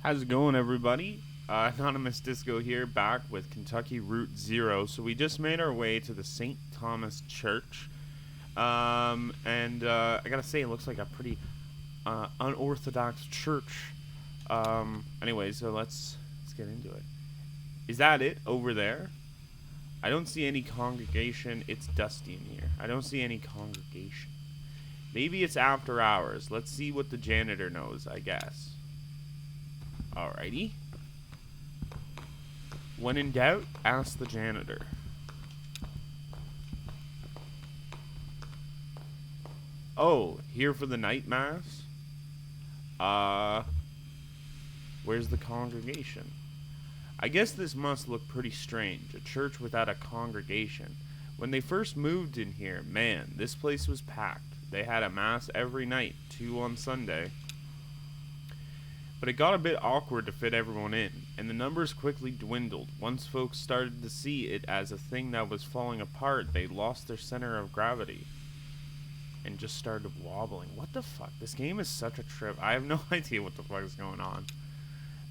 How's it going, everybody? Anonymous Disco here, back with Kentucky Route Zero. So we just made our way to the St. Thomas Church, and I gotta say, it looks like a pretty unorthodox church. Anyway, so let's get into it. Is that it over there? I don't see any congregation. It's dusty in here. I don't see any congregation. Maybe it's after hours. Let's see what the janitor knows, I guess. Alrighty. When in doubt, ask the janitor. Oh, here for the night mass? Where's the congregation? I guess this must look pretty strange, a church without a congregation. When they first moved in here, man, this place was packed. They had a mass every night, 2 on Sunday. But it got a bit awkward to fit everyone in, and the numbers quickly dwindled. Once folks started to see it as a thing that was falling apart, they lost their center of gravity and just started wobbling. What the fuck? This game is such a trip. I have no idea what the fuck is going on.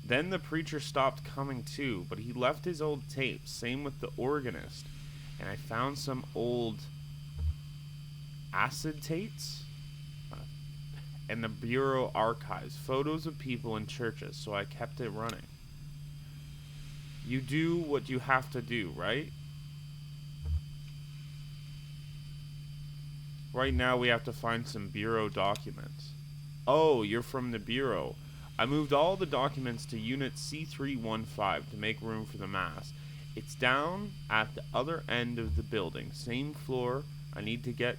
Then the preacher stopped coming too, but he left his old tapes. Same with the organist. And I found some old acetates and the Bureau archives, photos of people in churches, so I kept it running. You do what you have to do, right? Right now we have to find some Bureau documents. Oh, you're from the Bureau. I moved all the documents to Unit C315 to make room for the mass. It's down at the other end of the building, same floor. I need to get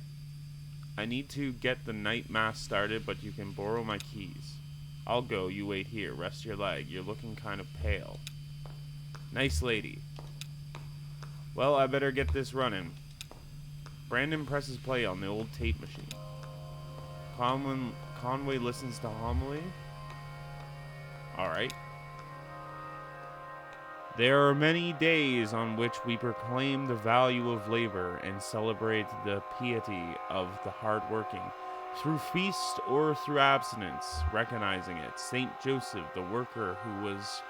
the night mass started, but you can borrow my keys. I'll go, you wait here, rest your leg. You're looking kind of pale. Nice lady. Well, I better get this running. Brandon presses play on the old tape machine. Conway listens to homily. Alright. There are many days on which we proclaim the value of labor and celebrate the piety of the hardworking. Through feast or through abstinence, recognizing it. Saint Joseph, the worker who was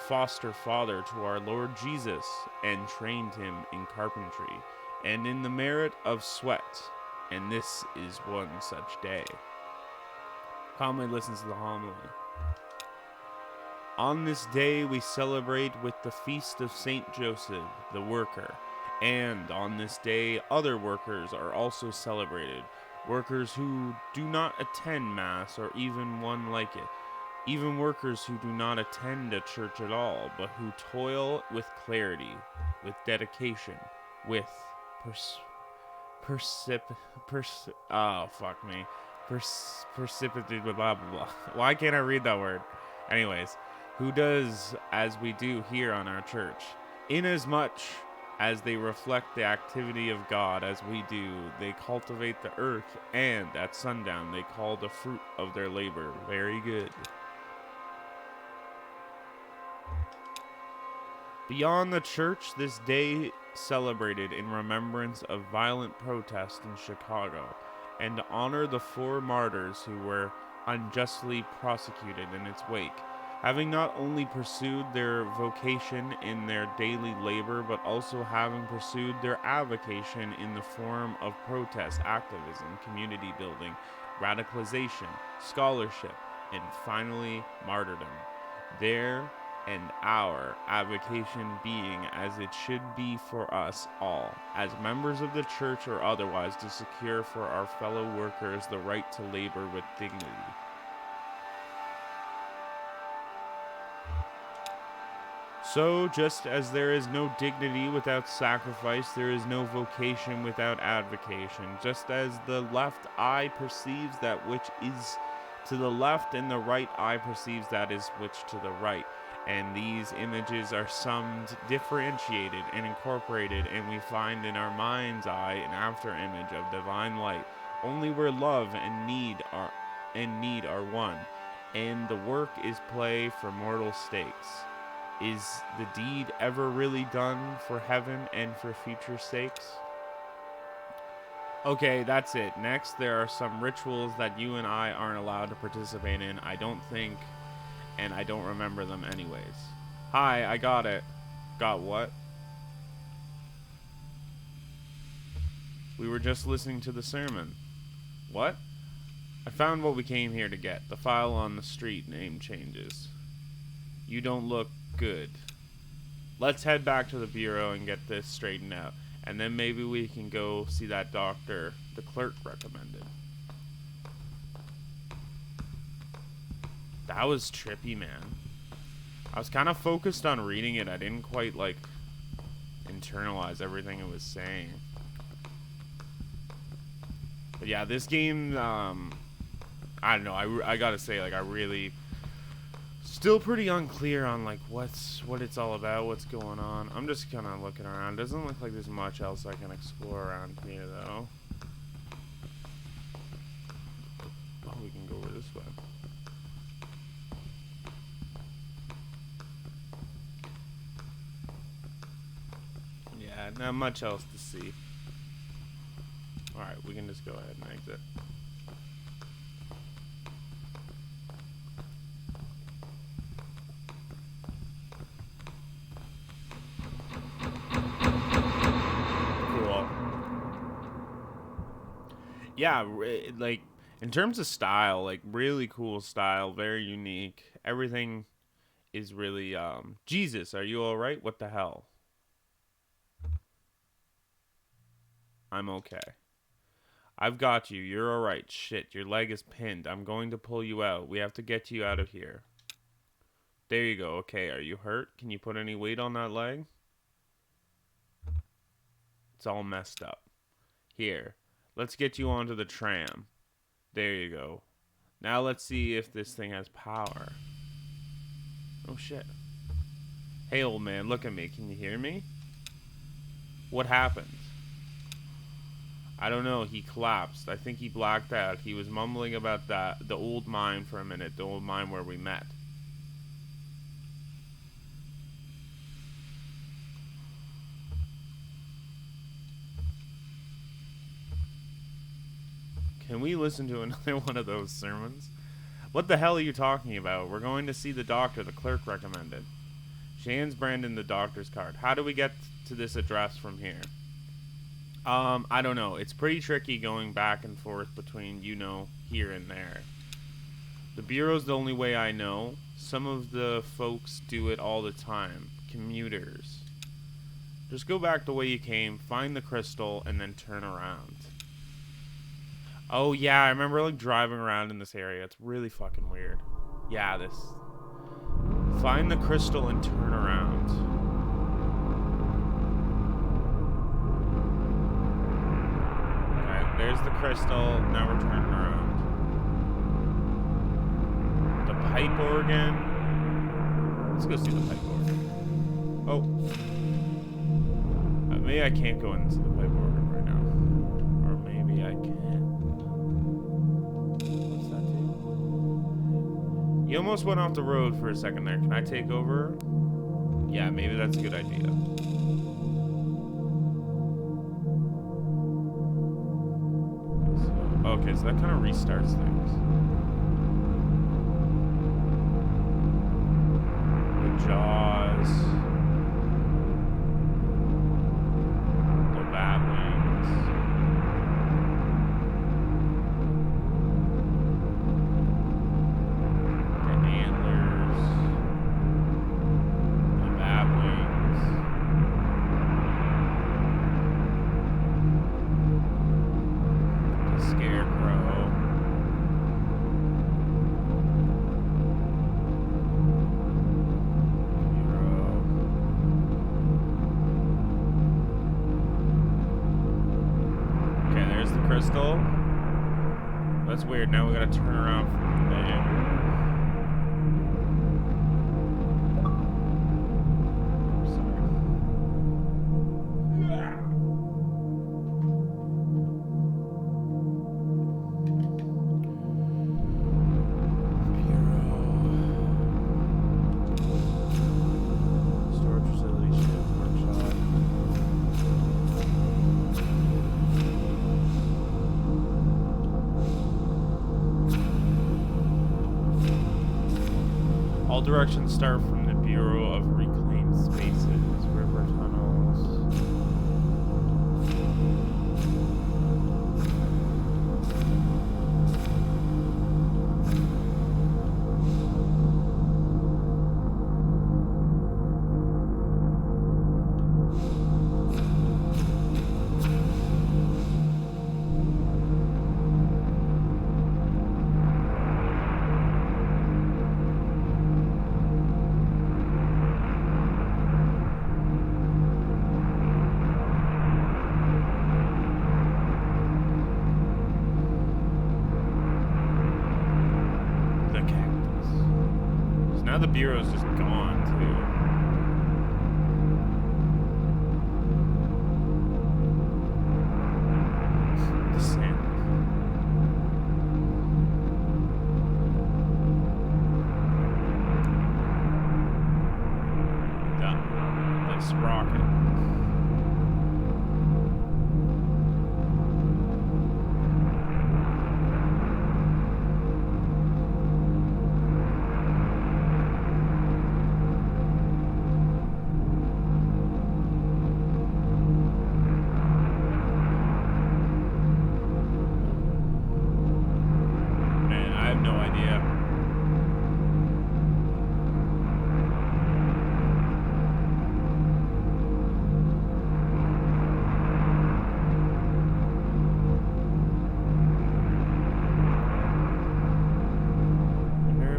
foster father to our Lord Jesus and trained him in carpentry and in the merit of sweat. And this is one such day. Calmly listens to the homily. On this day we celebrate with the feast of Saint Joseph, the worker, and on this day other workers are also celebrated, workers who do not attend Mass or even one like it, even workers who do not attend a church at all, but who toil with clarity, with dedication, with precipitated blah blah blah. Why can't I read that word? Anyways, who does as we do here on our church. Inasmuch as they reflect the activity of God as we do, they cultivate the earth, and at sundown they call the fruit of their labor very good. Beyond the church, this day celebrated in remembrance of violent protest in Chicago, and to honor the 4 martyrs who were unjustly prosecuted in its wake, having not only pursued their vocation in their daily labor, but also having pursued their avocation in the form of protest, activism, community building, radicalization, scholarship, and finally martyrdom. Their and our avocation being as it should be for us all, as members of the church or otherwise, to secure for our fellow workers the right to labor with dignity. So, just as there is no dignity without sacrifice, there is no vocation without avocation. Just as the left eye perceives that which is to the left, and the right eye perceives that is which to the right. And these images are summed, differentiated, and incorporated, and we find in our mind's eye an after-image of divine light, only where love and need are one, and the work is play for mortal stakes. Is the deed ever really done for heaven and for future sakes? Okay, that's it. Next, there are some rituals that you and I aren't allowed to participate in. I don't think and I don't remember them anyways. Hi, I got it. Got what? We were just listening to the sermon. What? I found what we came here to get. The file on the street name changes. You don't look good. Let's head back to the bureau and get this straightened out. And then maybe we can go see that doctor the clerk recommended. That was trippy, man. I was kind of focused on reading it. I didn't quite, like, internalize everything it was saying. But yeah, this game, I don't know. I gotta say, like, I really... Still pretty unclear on, like, what it's all about, what's going on. I'm just kind of looking around. Doesn't look like there's much else I can explore around here, though. Oh, we can go over this way. Yeah, not much else to see. Alright, we can just go ahead and exit. Yeah, like, in terms of style, like, really cool style, very unique. Everything is really, Jesus, are you alright? What the hell? I'm okay. I've got you. You're alright. Shit, your leg is pinned. I'm going to pull you out. We have to get you out of here. There you go. Okay, are you hurt? Can you put any weight on that leg? It's all messed up. Here. Let's get you onto the tram. There you go. Now let's see if this thing has power. Oh shit. Hey old man, look at me. Can you hear me? What happened? I don't know. He collapsed. I think he blacked out. He was mumbling about the old mine for a minute. The old mine where we met. Can we listen to another one of those sermons? What the hell are you talking about? We're going to see the doctor the clerk recommended. She hands Brandon the doctor's card. How do we get to this address from here? I don't know. It's pretty tricky going back and forth between, you know, here and there. The bureau's the only way I know. Some of the folks do it all the time. Commuters. Just go back the way you came, find the crystal, and then turn around. Oh, yeah, I remember, like, driving around in this area. It's really fucking weird. Yeah, this... Find the crystal and turn around. Okay, there's the crystal. Now we're turning around. The pipe organ. Let's go see the pipe organ. Oh. Maybe I can't go into the pipe organ right now. Or maybe I can. You almost went off the road for a second there. Can I take over? Yeah, maybe that's a good idea. Okay, so that kind of restarts things. The jaws. The bat wings. Crystal. That's weird. Now we gotta turn around from there. directions start from the Bureau of Reclaimed Spaces, river tunnels. Now the Bureau's just gone, too. The sand. This rocket.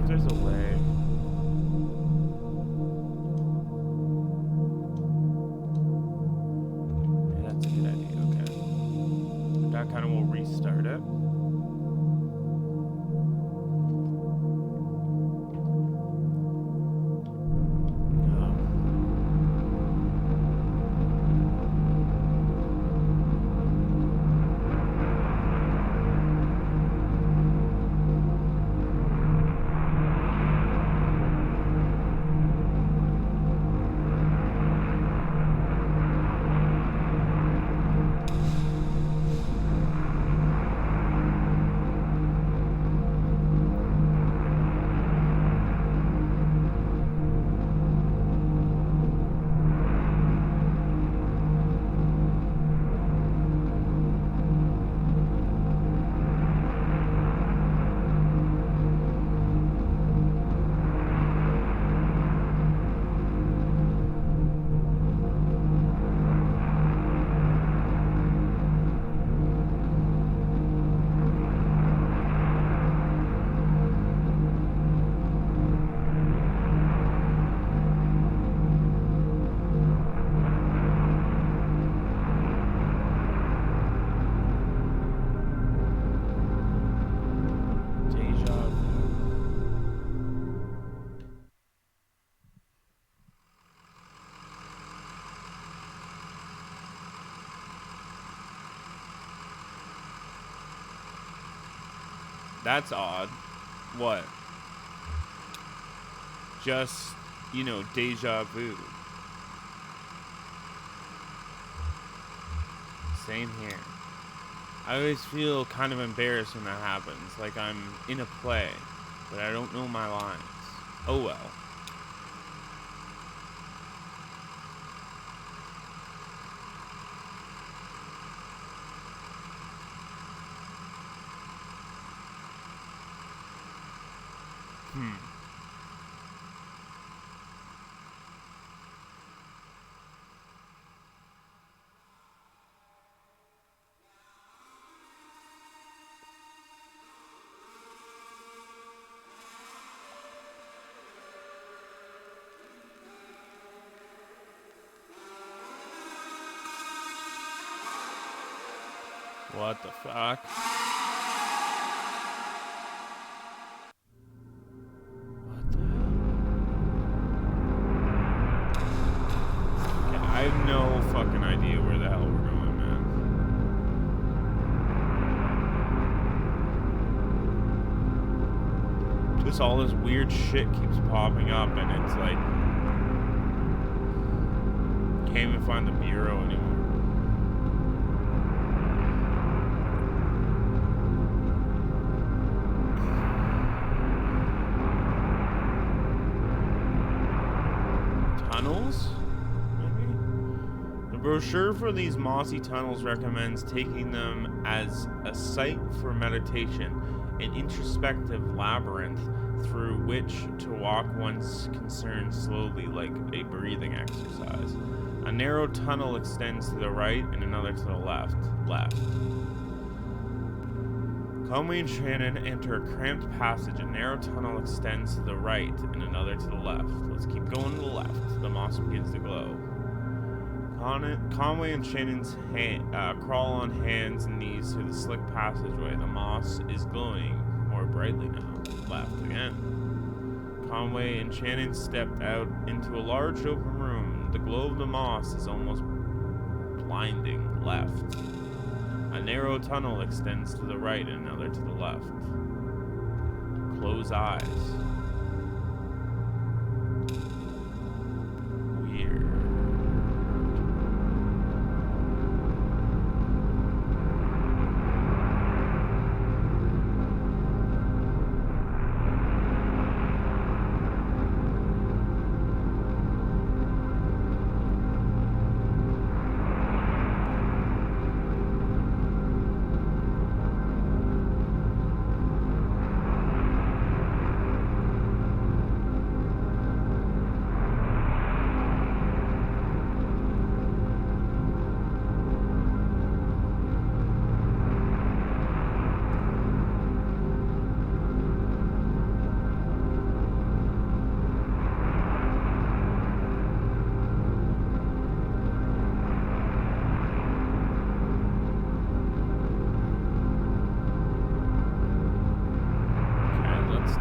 There's a way. Yeah, that's a good idea, okay. That kind of will restart it. That's odd. What? Just, you know, deja vu. Same here. I always feel kind of embarrassed when that happens, like I'm in a play, but I don't know my lines. Oh well. What the fuck? What the hell? Okay, I have no fucking idea where the hell we're going, man. Just all this weird shit keeps popping up, and it's like, can't even find the Bureau anymore. tunnels? Maybe? The brochure for these mossy tunnels recommends taking them as a site for meditation, an introspective labyrinth through which to walk one's concern slowly like a breathing exercise. A narrow tunnel extends to the right and another to the left. Conway and Shannon enter a cramped passage. A narrow tunnel extends to the right and another to the left. Let's keep going to the left. The moss begins to glow. Conway and Shannon's crawl on hands and knees through the slick passageway. The moss is glowing more brightly now. Left again. Conway and Shannon stepped out into a large open room. The glow of the moss is almost blinding. Left. A narrow tunnel extends to the right and another to the left. Close eyes. Weird.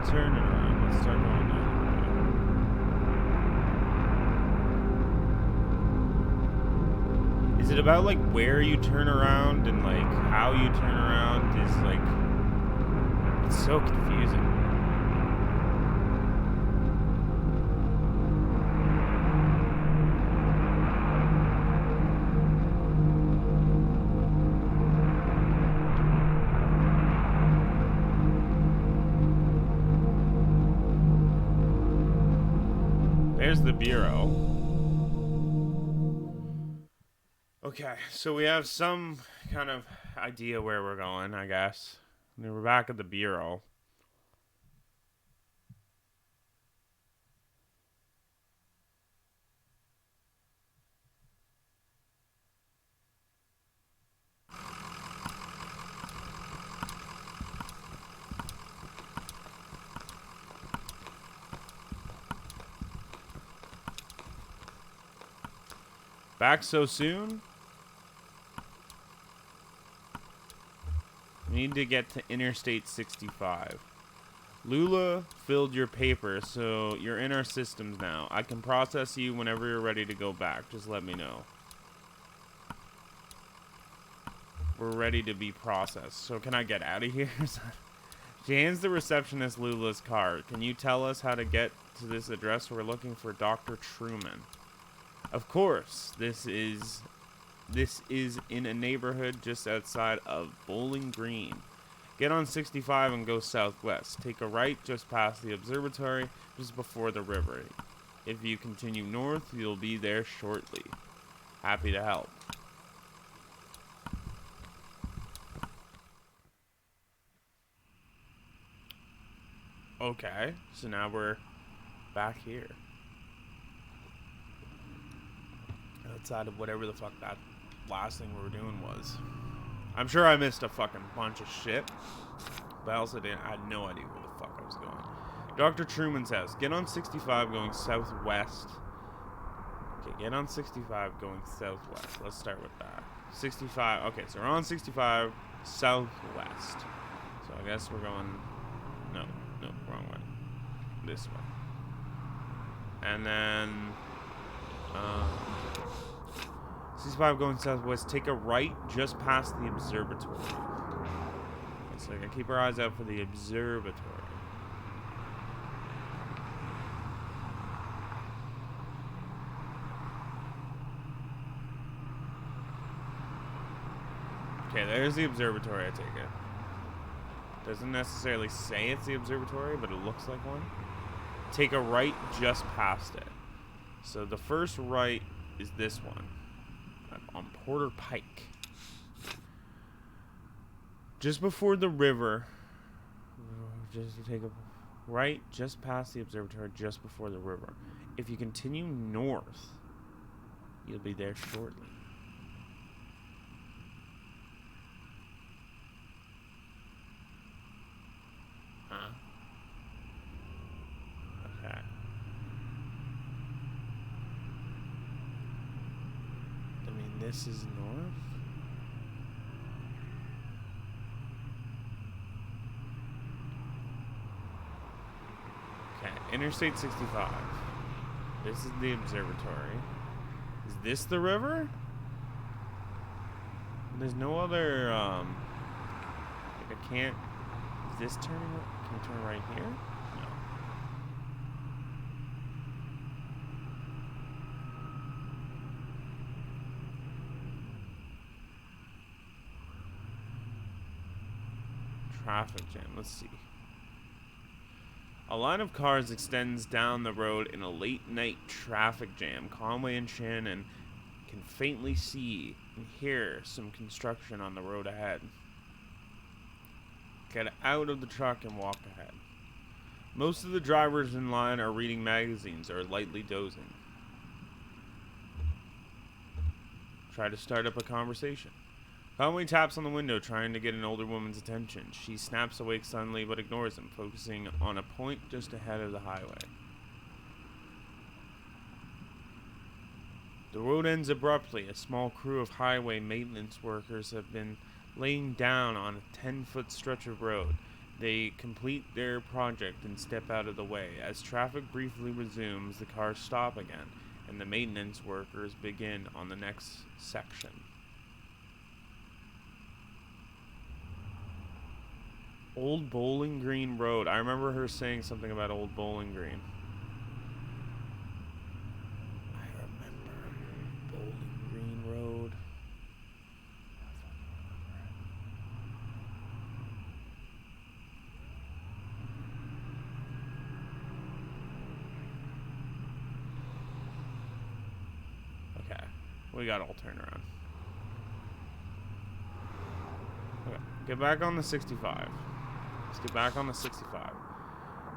Turn it around. Let's start going down. Is it about like where you turn around and like how you turn around? Is like, it's so confusing. There's the bureau. Okay, so we have some kind of idea where we're going, I guess. We're back at the bureau. Back so soon? We need to get to Interstate 65. Lula filled your paper, so you're in our systems now. I can process you whenever you're ready to go back. Just let me know. We're ready to be processed. So can I get out of here? She hands the receptionist Lula's card. Can you tell us how to get to this address? We're looking for Dr. Truman. Of course, this is in a neighborhood just outside of Bowling Green. Get on 65 and go southwest. Take a right just past the observatory, just before the river. If you continue north, you'll be there shortly. Happy to help. Okay, so now we're back here. Outside of whatever the fuck that last thing we were doing was. I'm sure I missed a fucking bunch of shit, but I also I had no idea where the fuck I was going. Dr. Truman's house. Get on 65 going southwest. Okay, get on 65 going southwest. Let's start with that. 65. Okay, so we're on 65 southwest. So I guess we're going... No, wrong way. This way. And then... 65 going southwest. Take a right just past the observatory. So I gotta keep our eyes out for the observatory. Okay, there's the observatory, I take it. Doesn't necessarily say it's the observatory, but it looks like one. Take a right just past it. So the first right is this one. On Porter Pike. Just before the river. Just to take a right just past the observatory, just before the river. If you continue north, you'll be there shortly. Huh? Okay. I mean, this is north? Okay, Interstate 65. This is the observatory. Is this the river? There's no other, like I can't, is this turning, can I turn right here? No. Traffic jam, let's see. A line of cars extends down the road in a late-night traffic jam. Conway and Shannon can faintly see and hear some construction on the road ahead. Get out of the truck and walk ahead. Most of the drivers in line are reading magazines or lightly dozing. Try to start up a conversation. Conway taps on the window, trying to get an older woman's attention. She snaps awake suddenly, but ignores him, focusing on a point just ahead of the highway. The road ends abruptly. A small crew of highway maintenance workers have been laying down on a 10-foot stretch of road. They complete their project and step out of the way. As traffic briefly resumes, the cars stop again, and the maintenance workers begin on the next section. Old Bowling Green Road. I remember her saying something about Old Bowling Green. I remember Bowling Green Road. Okay, we got all turned around. Okay, get back on the 65. Let's get back on the 65.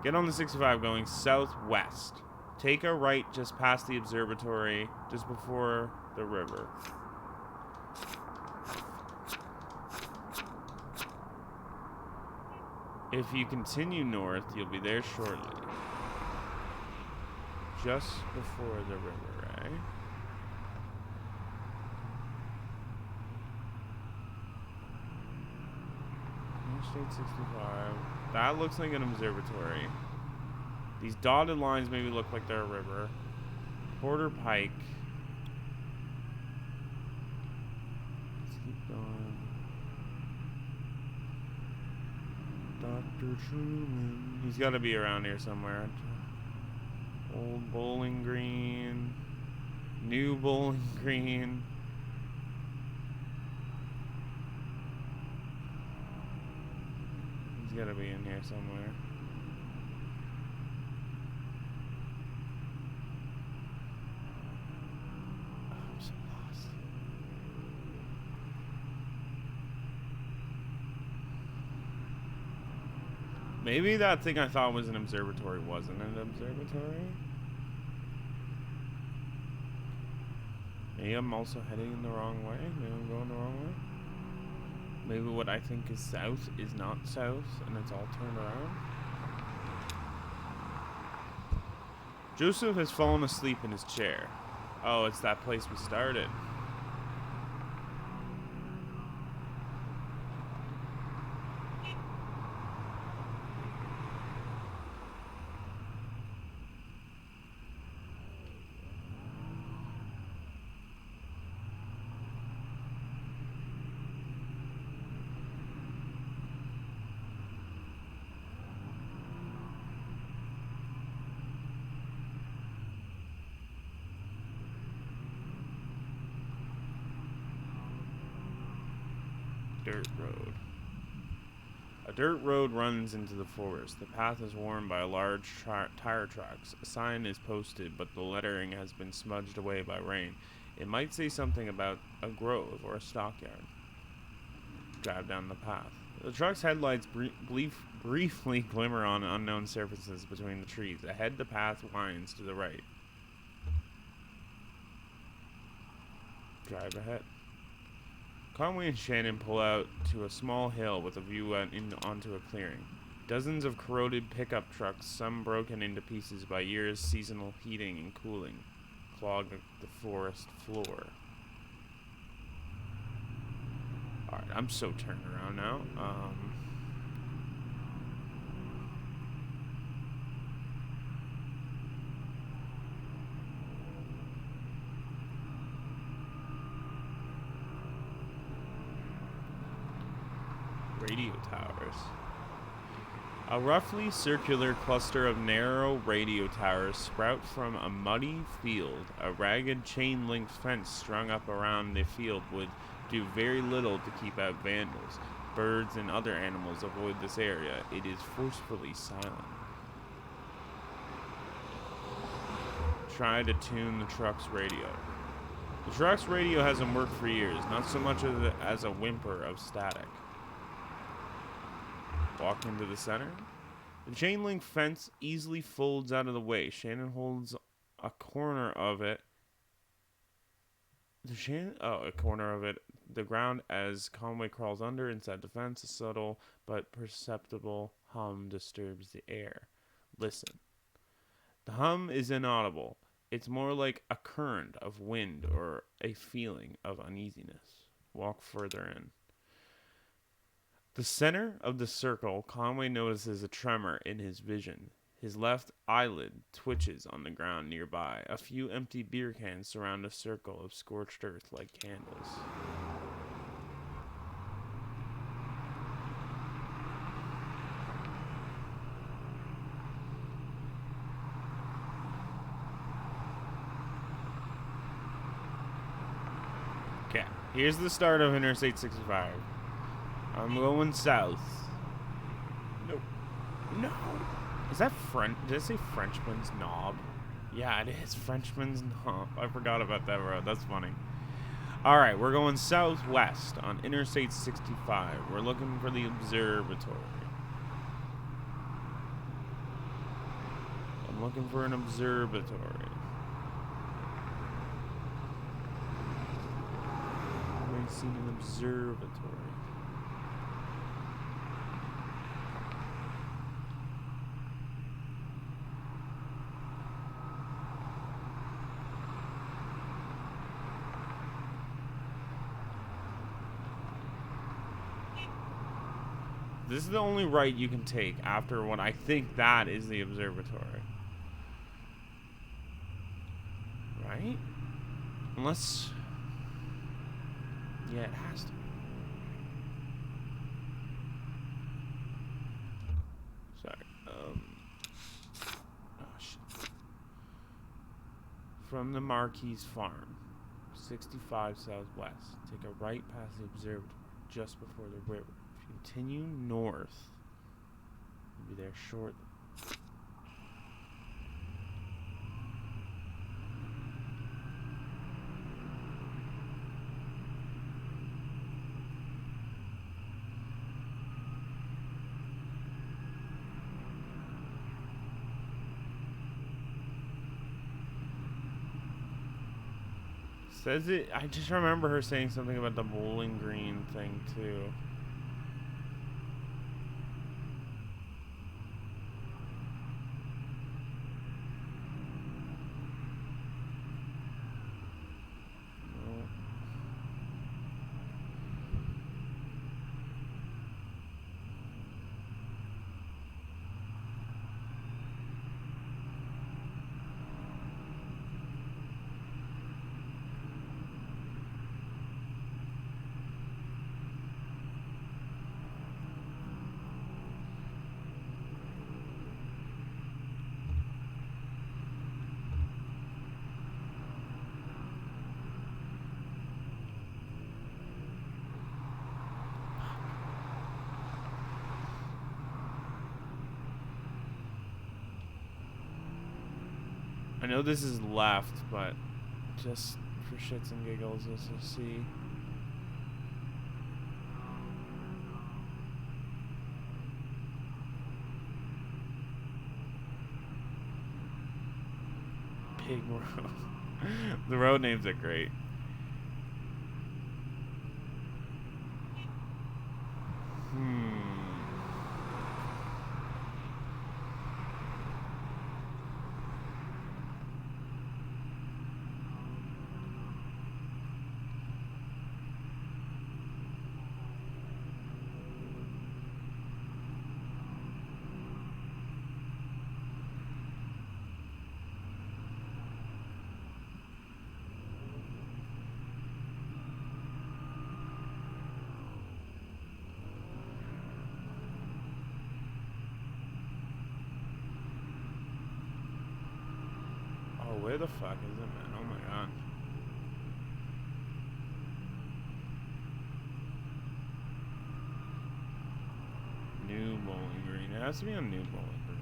Get on the 65 going southwest. Take a right just past the observatory, just before the river. If you continue north, you'll be there shortly. Just before the river, right? Interstate 65. That looks like an observatory. These dotted lines maybe look like they're a river. Porter Pike. Let's keep going. Dr. Truman. He's got to be around here somewhere. Old Bowling Green. New Bowling Green. He's got to be in here somewhere. Oh, I'm so lost. Maybe that thing I thought was an observatory wasn't an observatory. Maybe I'm also heading in the wrong way. Maybe I'm going the wrong way. Maybe what I think is south is not south, and it's all turned around. Joseph has fallen asleep in his chair. Oh, it's that place we started. Dirt road. A dirt road runs into the forest. The path is worn by large tire tracks. A sign is posted, but the lettering has been smudged away by rain. It might say something about a grove or a stockyard. Drive down the path. The truck's headlights briefly glimmer on unknown surfaces between the trees. Ahead, the path winds to the right. Drive ahead. Conway and Shannon pull out to a small hill with a view out onto a clearing. Dozens of corroded pickup trucks, some broken into pieces by years' seasonal heating and cooling, clog the forest floor. Alright, I'm so turned around now. Radio towers. A roughly circular cluster of narrow radio towers sprout from a muddy field. A ragged chain-link fence strung up around the field would do very little to keep out vandals. Birds and other animals avoid this area. It is forcefully silent. Try to tune the truck's radio. The truck's radio hasn't worked for years, not so much as a whimper of static. Walk into the center. The chain link fence easily folds out of the way. Shannon holds a corner of it. A corner of it. The ground as Conway crawls under inside the fence. A subtle but perceptible hum disturbs the air. Listen. The hum is inaudible. It's more like a current of wind or a feeling of uneasiness. Walk further in. The center of the circle, Conway notices a tremor in his vision. His left eyelid twitches on the ground nearby. A few empty beer cans surround a circle of scorched earth like candles. Okay, here's the start of Interstate 65. I'm going south. Nope. No. Is that French? Did I say Frenchman's Knob? Yeah, it is Frenchman's Knob. I forgot about that road. That's funny. Alright, we're going southwest on Interstate 65. We're looking for the observatory. I'm looking for an observatory. I've seen an observatory. This is the only right you can take after what I think that is the observatory. Right? Unless... yeah, it has to be. Sorry. Oh, shit. From the Marquis Farm, 65 southwest. Take a right past the observatory just before the river. Continue north. We'll be there shortly. Says it. I just remember her saying something about the Bowling Green thing too. I know this is left, but just for shits and giggles, let's just see. Pig Road. The road names are great. Where the fuck is it, man? Oh my god. New Bowling Green. It has to be on New Bowling Green.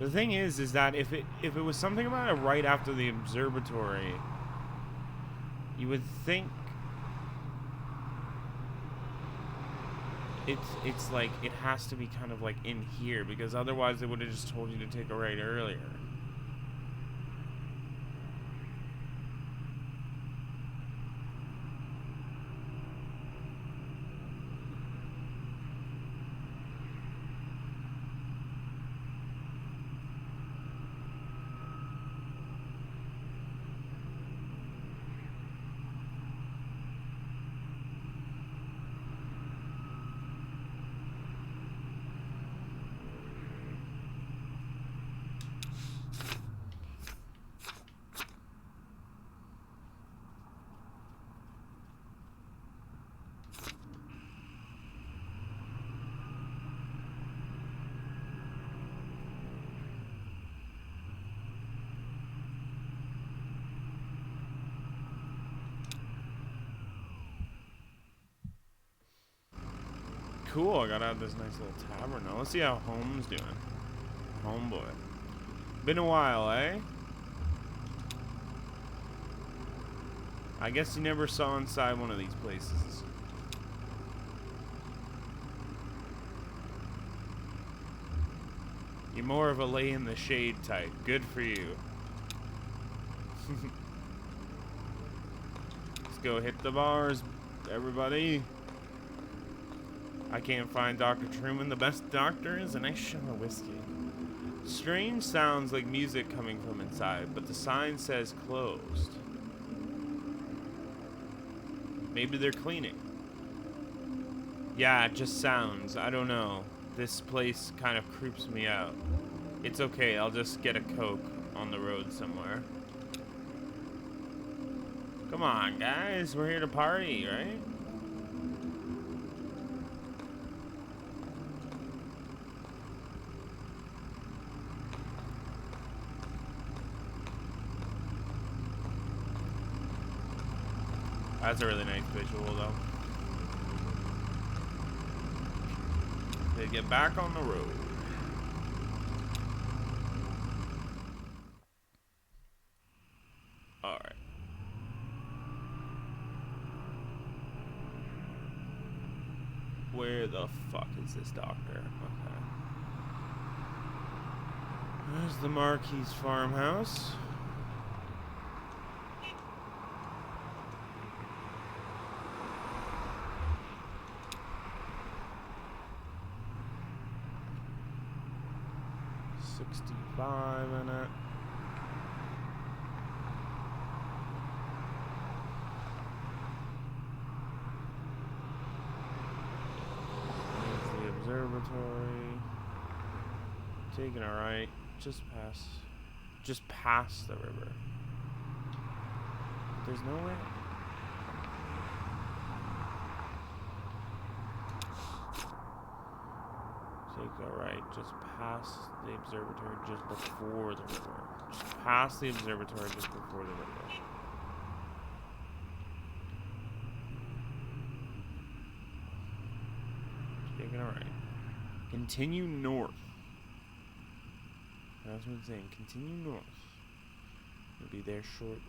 The thing is that if it was something about it right after the observatory, you would think it's like it has to be kind of like in here, because otherwise they would have just told you to take a right earlier. Cool, I gotta have this nice little tavern now. Let's see how Home's doing. Homeboy. Been a while, eh? I guess you never saw inside one of these places. You're more of a lay in the shade type. Good for you. Let's go hit the bars, everybody. I can't find Dr. Truman. The best doctor is a nice shot of whiskey. Strange sounds like music coming from inside, but the sign says closed. Maybe they're cleaning. Yeah, it just sounds. I don't know. This place kind of creeps me out. It's okay, I'll just get a Coke on the road somewhere. Come on, guys. We're here to party, right? That's a really nice visual, though. They get back on the road. Alright. Where the fuck is this doctor? Okay. There's the Marquis farmhouse. $65 in it. There's the observatory. Taking a right, just past the river. There's no way. Take a right, just past the observatory, just before the river. Just past the observatory, just before the river. Taking a right. Continue north. That's what I'm saying. Continue north. We'll be there shortly.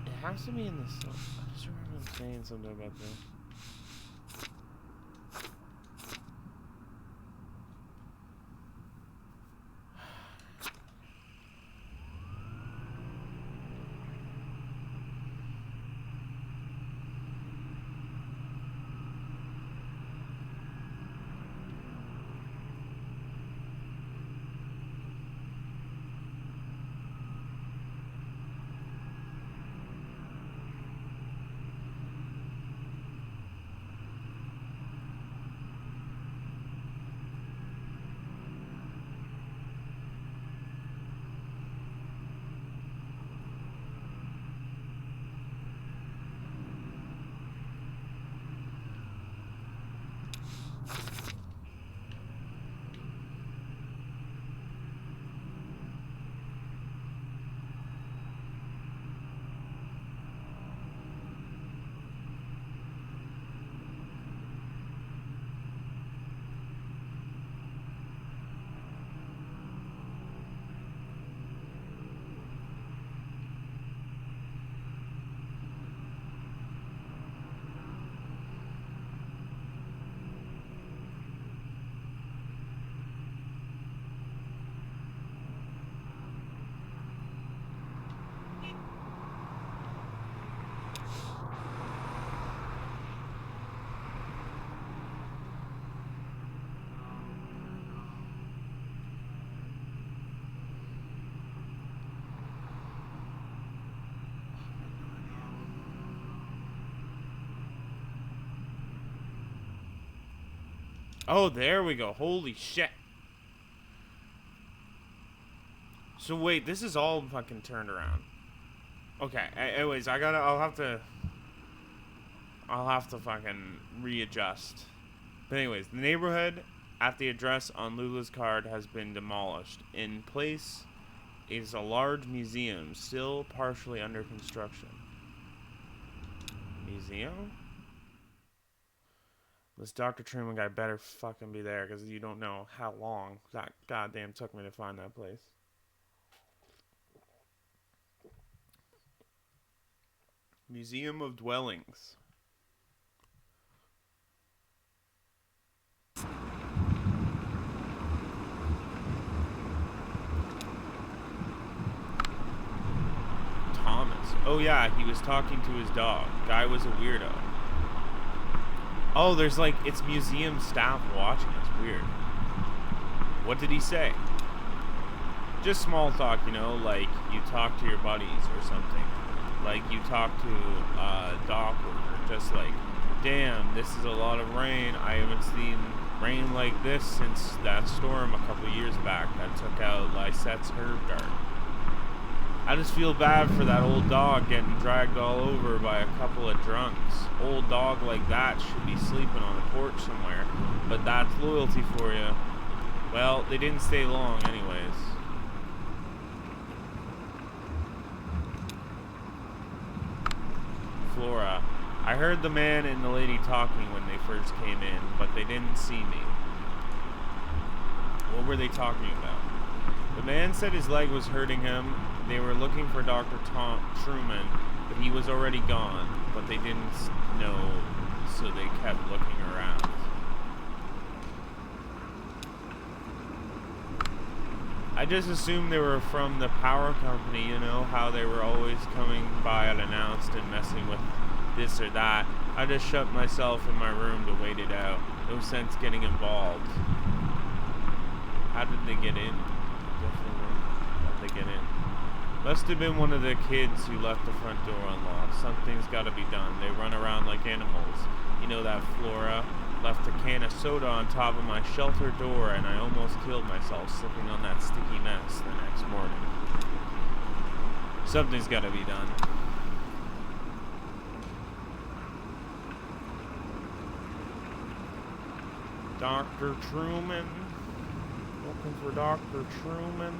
It has to be in this. I just remember him saying something about this. Oh, there we go. Holy shit. So wait, this is all fucking turned around. Okay, anyways, I'll have to fucking readjust. But anyways, the neighborhood at the address on Lula's card has been demolished. In place is a large museum, still partially under construction. Museum? This Dr. Truman guy better fucking be there, because you don't know how long that goddamn took me to find that place. Museum of Dwellings. Thomas. Oh yeah, he was talking to his dog. Guy was a weirdo. Oh, there's like, it's museum staff watching. It's weird. What did he say? Just small talk, you know, like you talk to your buddies or something. Like you talk to a dock worker, just like, damn, this is a lot of rain. I haven't seen rain like this since that storm a couple years back that took out Lysette's herb garden. I just feel bad for that old dog getting dragged all over by a couple of drunks. Old dog like that should be sleeping on a porch somewhere, but that's loyalty for you. Well, they didn't stay long anyways. Flora. I heard the man and the lady talking when they first came in, but they didn't see me. What were they talking about? The man said his leg was hurting him. They were looking for Dr. Truman, but he was already gone, but they didn't know, so they kept looking around. I just assumed they were from the power company, you know, how they were always coming by unannounced and messing with this or that. I just shut myself in my room to wait it out. No sense getting involved. How did they get in? Definitely how'd they get in? Must have been one of the kids who left the front door unlocked. Something's gotta be done. They run around like animals. You know that Flora? left a can of soda on top of my shelter door, and I almost killed myself slipping on that sticky mess the next morning. Something's gotta be done. Dr. Truman. Looking for Dr. Truman.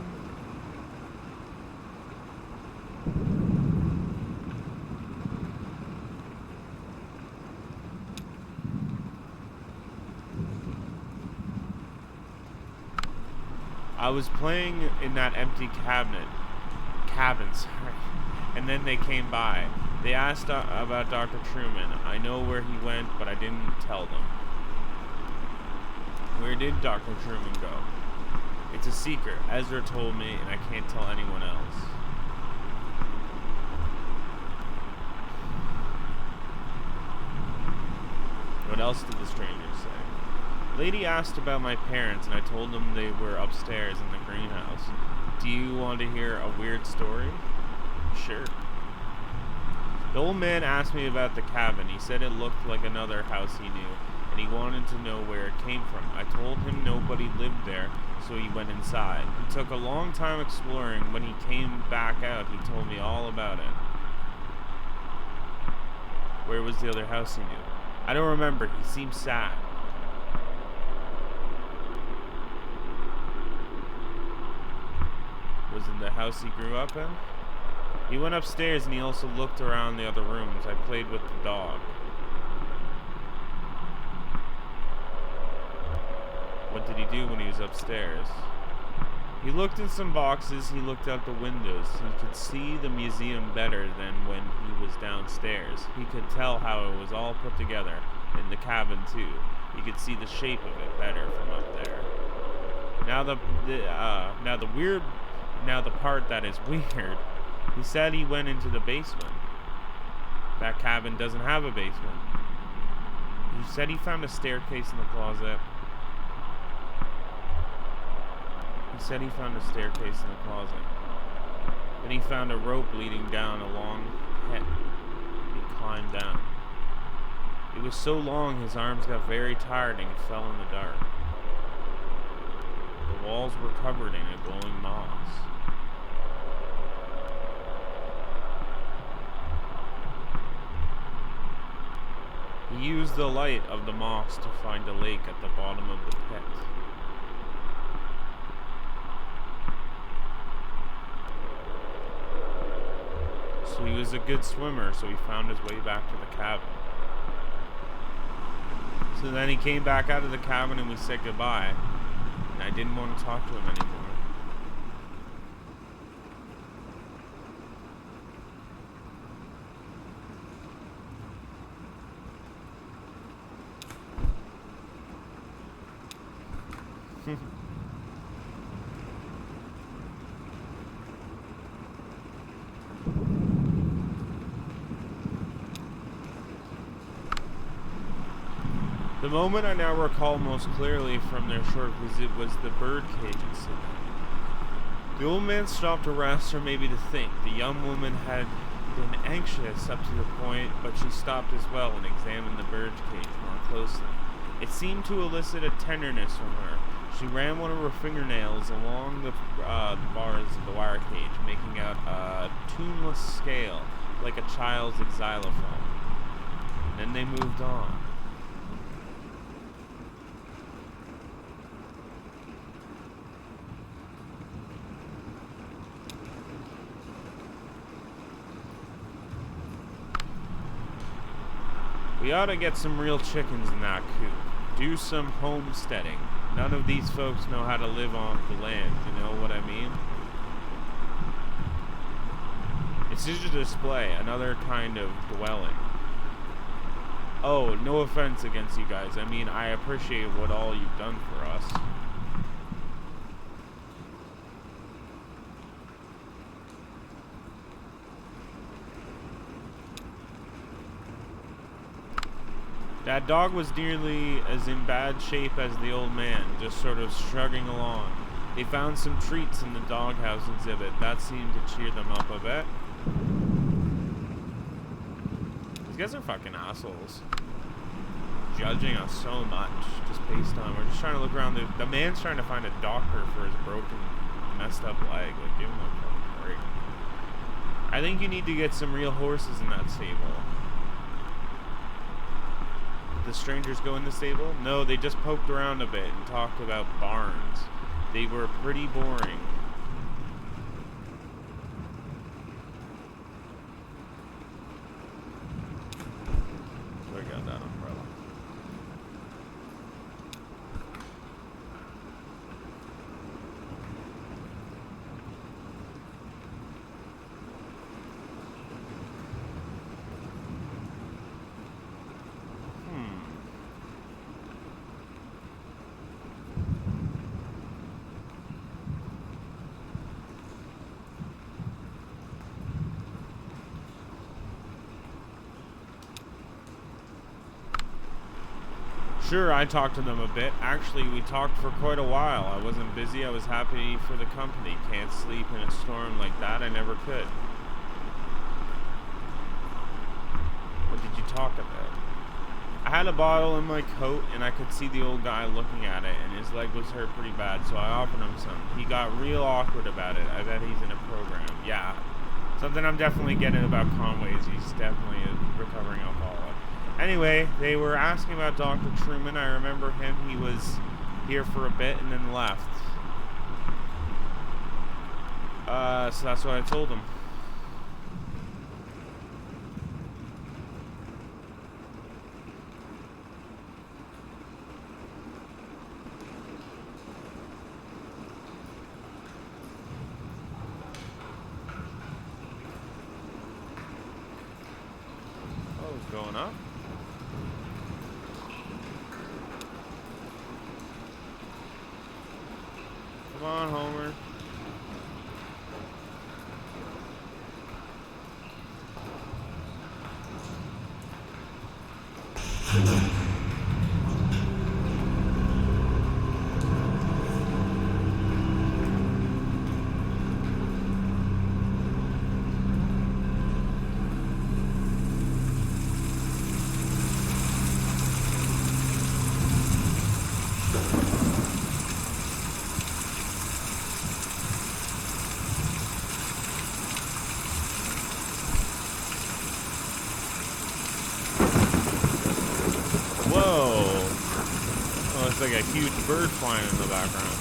I was playing in that empty cabin, sorry. And then they came by. They asked about Dr. Truman. I know where he went, but I didn't tell them. Where did Dr. Truman go? It's a secret. Ezra told me, and I can't tell anyone else. What else did the stranger say? Lady asked about my parents, and I told them they were upstairs in the greenhouse. Do you want to hear a weird story? Sure. The old man asked me about the cabin. He said it looked like another house he knew, and he wanted to know where it came from. I told him nobody lived there, so he went inside. He took a long time exploring. When he came back out, he told me all about it. Where was the other house he knew? I don't remember. He seemed sad. Was it the house he grew up in? He went upstairs and he also looked around the other rooms. I played with the dog. What did he do when he was upstairs? He looked in some boxes. He looked out the windows. He could see the museum better than when he was downstairs. He could tell how it was all put together, in the cabin too. He could see the shape of it better from up there. Now the part that is weird. He said he went into the basement. That cabin doesn't have a basement. He said he found a staircase in the closet. He said he found a staircase in the closet. Then he found a rope leading down a long pit. He climbed down. It was so long his arms got very tired and he fell in the dark. The walls were covered in a glowing moss. He used the light of the moss to find a lake at the bottom of the pit. So he was a good swimmer, so he found his way back to the cabin. So then he came back out of the cabin and we said goodbye. And I didn't want to talk to him anymore. The moment I now recall most clearly from their short visit was the birdcage incident. The old man stopped to rest or maybe to think. The young woman had been anxious up to the point, but she stopped as well and examined the birdcage more closely. It seemed to elicit a tenderness from her. She ran one of her fingernails along the bars of the wire cage, making out a tuneless scale like a child's xylophone. And then they moved on. We ought to get some real chickens in that coop. Do some homesteading. None of these folks know how to live off the land, you know what I mean? It's just a display, another kind of dwelling. Oh, no offense against you guys. I mean, I appreciate what all you've done for us. That dog was nearly as in bad shape as the old man, just sort of shrugging along. They found some treats in the doghouse exhibit. That seemed to cheer them up a bit. These guys are fucking assholes. judging us so much just based on, we're just trying to look around. The man's trying to find a doctor for his broken, messed up leg. Like, give him a fucking break. I think you need to get some real horses in that stable. Did the strangers go in the stable? No, they just poked around a bit and talked about barns. They were pretty boring. So I got that umbrella. Sure, I talked to them a bit. Actually, we talked for quite a while. I wasn't busy. I was happy for the company. Can't sleep in a storm like that. I never could. What did you talk about? I had a bottle in my coat, and I could see the old guy looking at it, and his leg was hurt pretty bad, so I offered him some. He got real awkward about it. I bet he's in a program. Yeah. Something I'm definitely getting about Conway is he's definitely a recovering alcoholic. Anyway, they were asking about Dr. Truman. I remember him. He was here for a bit and then left. So that's what I told him. Oh, it's going up. Come on, Homer. Like a huge bird flying in the background.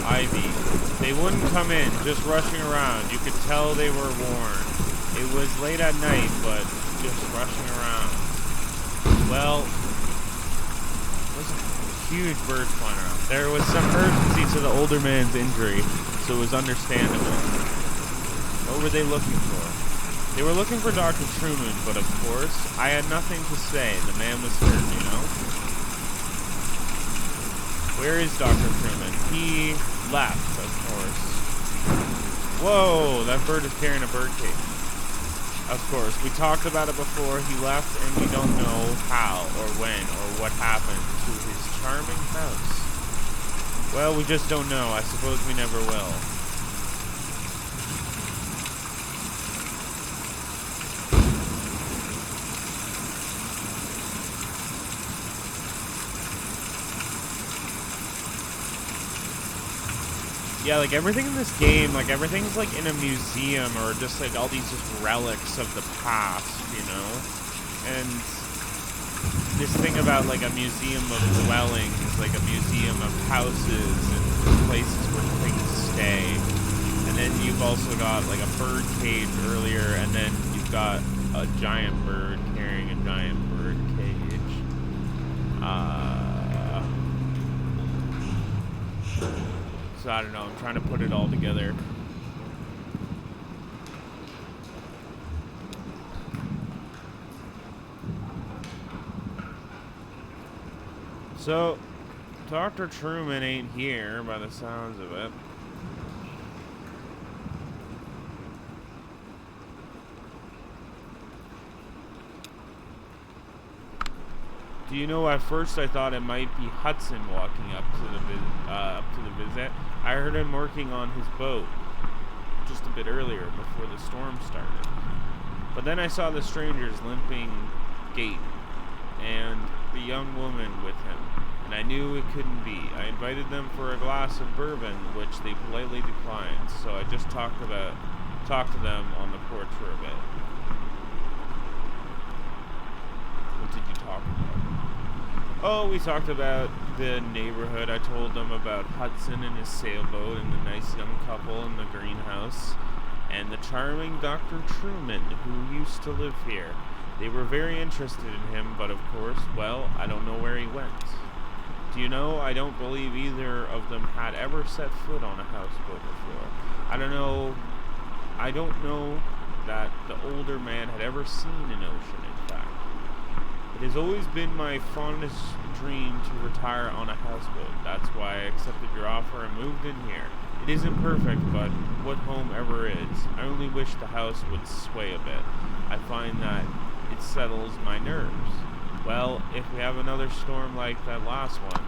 Ivy. They wouldn't come in, just rushing around. You could tell they were warned. It was late at night, but just rushing around. Well, there's a huge bird flying around. There was some urgency to the older man's injury, so it was understandable. What were they looking for? They were looking for Dr. Truman, but of course, I had nothing to say. The man was hurt, you know? Where is Dr. Truman? He left, of course. Whoa, that bird is carrying a bird cage. Of course, we talked about it before. He left, and we don't know how, or when, or what happened to his charming house. Well, we just don't know. I suppose we never will. Yeah, like everything in this game, like everything's like in a museum or just like all these just relics of the past, you know? And this thing about like a museum of dwellings, like a museum of houses and places where things stay. And then you've also got like a bird cage earlier, and then you've got a giant bird carrying a giant bird cage. So I don't know, I'm trying to put it all together. So, Dr. Truman ain't here by the sounds of it. Do you know, at first I thought it might be Hudson walking up to the visit. I heard him working on his boat just a bit earlier before the storm started. But then I saw the stranger's limping gait and the young woman with him, and I knew it couldn't be. I invited them for a glass of bourbon, which they politely declined, so I just talked to them on the porch for a bit. What did you talk about? Oh, we talked about the neighborhood. I told them about Hudson and his sailboat and the nice young couple in the greenhouse and the charming Dr. Truman who used to live here. They were very interested in him, but of course, well, I don't know where he went. Do you know, I don't believe either of them had ever set foot on a houseboat before. I don't know that the older man had ever seen an ocean, in fact. It has always been my fondest dream to retire on a houseboat. That's why I accepted your offer and moved in here. It isn't perfect, but what home ever is? I only wish the house would sway a bit. I find that it settles my nerves. Well, if we have another storm like that last one.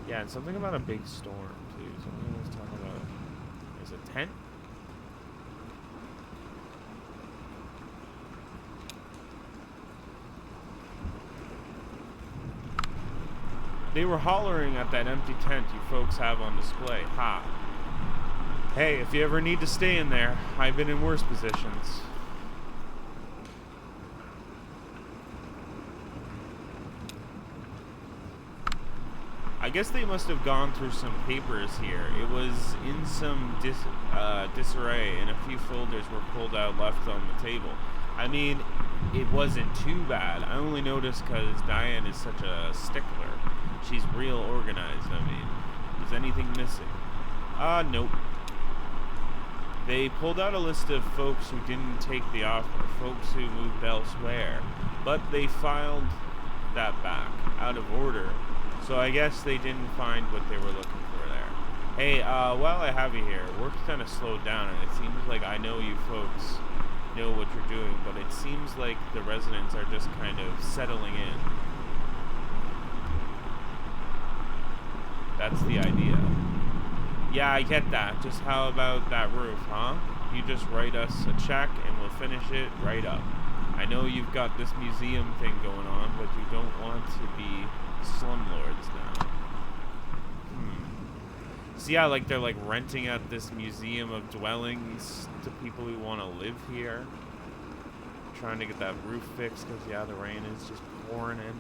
Yeah, and something about a big storm, too. Something I was talking about. Is it a tent? They were hollering at that empty tent you folks have on display. Ha. Hey, if you ever need to stay in there, I've been in worse positions. I guess they must have gone through some papers here. It was in some disarray, and a few folders were pulled out left on the table. I mean, it wasn't too bad. I only noticed because Diane is such a stickler. She's real organized, I mean. Is anything missing? Nope. They pulled out a list of folks who didn't take the offer, folks who moved elsewhere, but they filed that back, out of order, so I guess they didn't find what they were looking for there. Hey, while I have you here, work's kind of slowed down, and it seems like I know you folks know what you're doing, but it seems like the residents are just kind of settling in. That's the idea. Yeah, I get that. Just how about that roof, huh? You just write us a check and we'll finish it right up. I know you've got this museum thing going on, but you don't want to be slumlords now. So yeah, like they're like renting out this museum of dwellings to people who want to live here. Trying to get that roof fixed because yeah, the rain is just pouring in.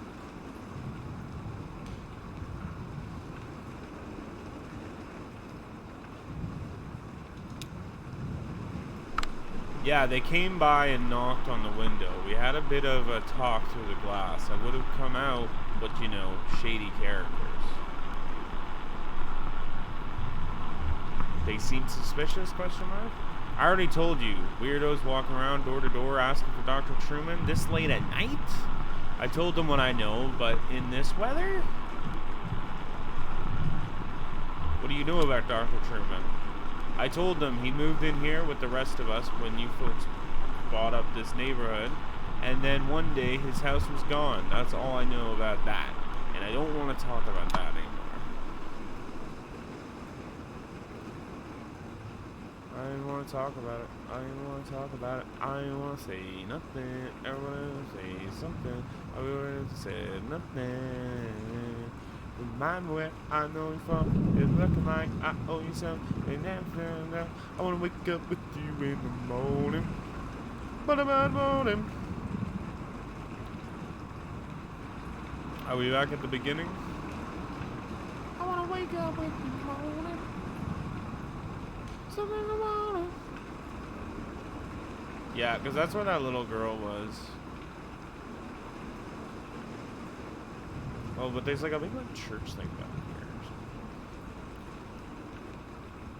Yeah, they came by and knocked on the window. We had a bit of a talk through the glass. I would have come out, but you know, shady characters. They seemed suspicious, question mark? I already told you, weirdos walking around door to door asking for Dr. Truman this late at night? I told them what I know, but in this weather? What do you know about Dr. Truman? I told them he moved in here with the rest of us when you folks bought up this neighborhood, and then one day his house was gone. That's all I know about that, and I don't want to talk about that anymore. I didn't want to talk about it. I didn't want to talk about it. I didn't want to say nothing. Everyone say something. I wanted to say nothing. Remind me where I know you from. It's looking like I owe you something. I want to wake up with you in the morning. But about morning. Are we back at the beginning? I want to wake up with you in the morning. Something in the morning. Yeah, because that's where that little girl was. Oh, but there's like a big like church thing back here.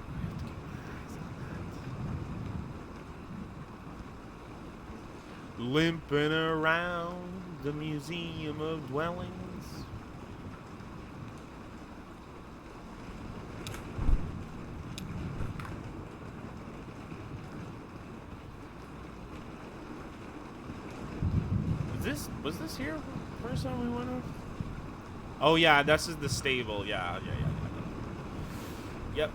I have to keep my eyes on that. Limping around the Museum of Dwellings. Was this here first time we went over? Oh yeah, this is the stable. Yeah. Yep.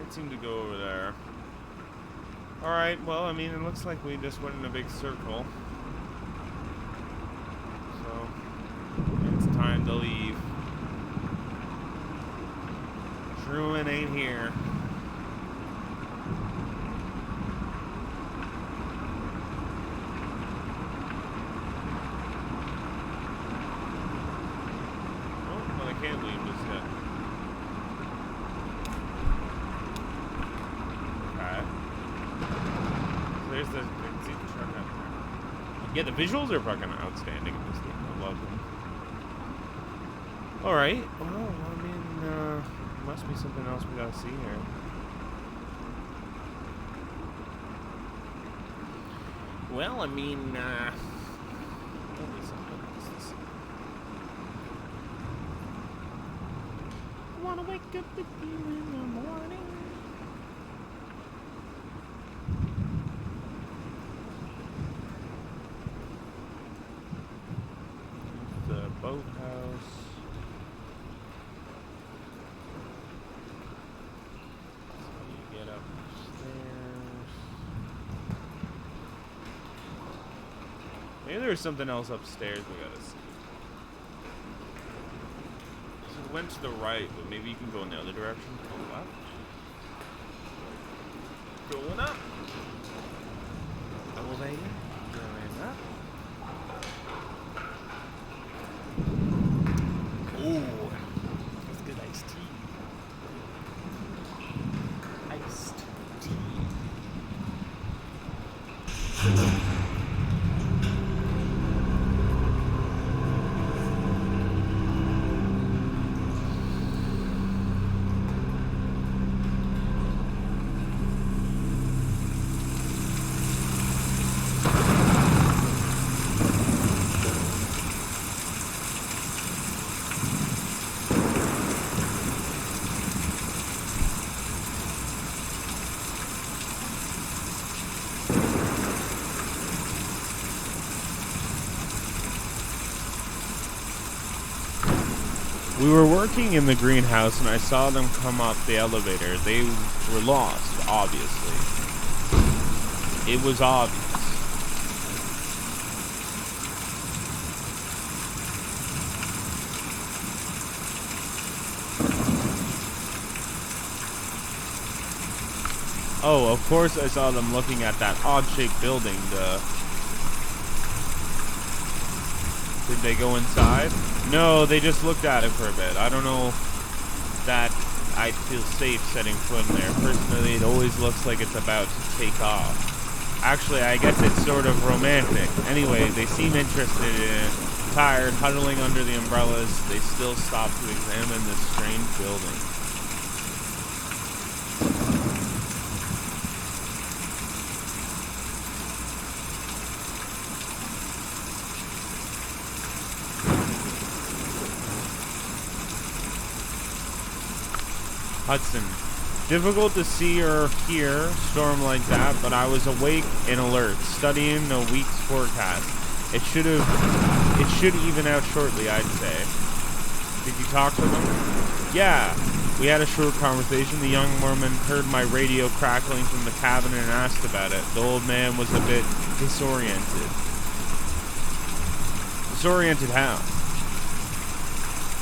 Can't seem to go over there. Alright, well, I mean, it looks like we just went in a big circle. So, it's time to leave. Truman ain't here. Oh, well, I can't leave just yet. Okay. So there's the truck out there. Yeah, the visuals are fucking outstanding in this game. I love them. Alright, well, I mean, there must be something else we gotta see here. Well, I mean, there'll be something else to see. I wanna wake up with you in the morning. The boathouse. Maybe there's something else upstairs we gotta see. So we went to the right, but maybe you can go in the other direction. Go left. Going up. Elevator. Going up. Ooh. That's good iced tea. Iced tea. We were working in the greenhouse and I saw them come up the elevator. They were lost, obviously. It was obvious. Oh, of course I saw them looking at that odd-shaped building. Did they go inside? No, they just looked at it for a bit. I don't know that I'd feel safe setting foot in there. Personally, it always looks like it's about to take off. Actually, I guess it's sort of romantic. Anyway, they seem interested in it. Tired, huddling under the umbrellas, they still stop to examine this strange building. Hudson. Difficult to see or hear storm like that, but I was awake and alert, studying the week's forecast. It should even out shortly, I'd say. Did you talk to them? Yeah. We had a short conversation. The young Mormon heard my radio crackling from the cabin and asked about it. The old man was a bit disoriented. Disoriented how?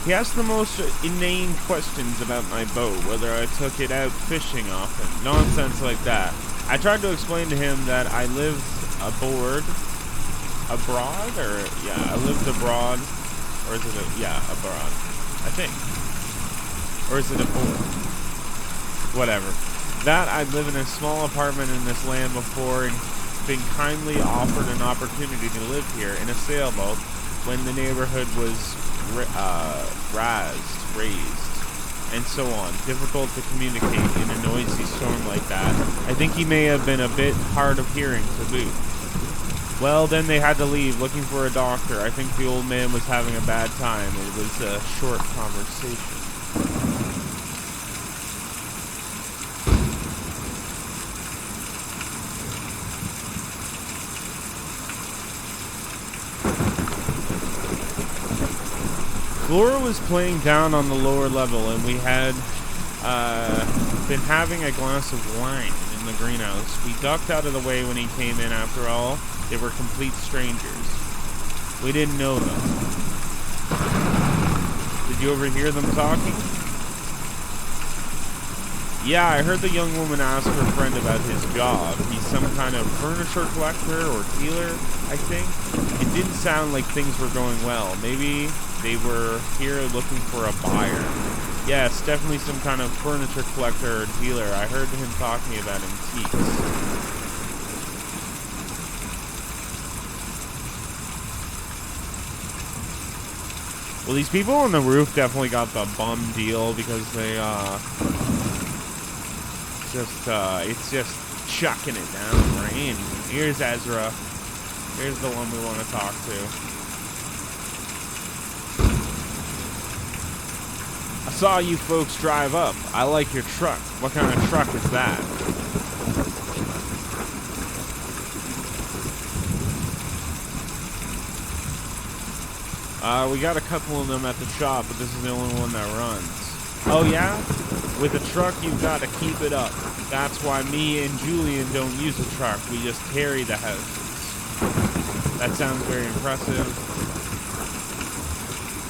He asked the most inane questions about my boat, whether I took it out fishing often, nonsense like that. I tried to explain to him that I lived abroad, I lived abroad, or is it abroad, I think. Or is it aboard? Whatever. That I'd live in a small apartment in this land before and been kindly offered an opportunity to live here in a sailboat when the neighborhood was raised, and so on. Difficult to communicate in a noisy storm like that. I think he may have been a bit hard of hearing to boot. Well, then they had to leave, looking for a doctor. I think the old man was having a bad time. It was a short conversation. Flora was playing down on the lower level, and we had been having a glass of wine in the greenhouse. We ducked out of the way when he came in. After all, they were complete strangers. We didn't know them. Did you overhear them talking? Yeah, I heard the young woman ask her friend about his job. He's some kind of furniture collector or dealer, I think. It didn't sound like things were going well. Maybe they were here looking for a buyer. Yes, definitely some kind of furniture collector or dealer. I heard him talking about antiques. Well, these people on the roof definitely got the bum deal because they, it's just chucking it down, rain. Here's Ezra. Here's the one we want to talk to. I saw you folks drive up. I like your truck. What kind of truck is that? We got a couple of them at the shop, but this is the only one that runs. Oh yeah? With a truck, you've got to keep it up. That's why me and Julian don't use a truck. We just carry the houses. That sounds very impressive.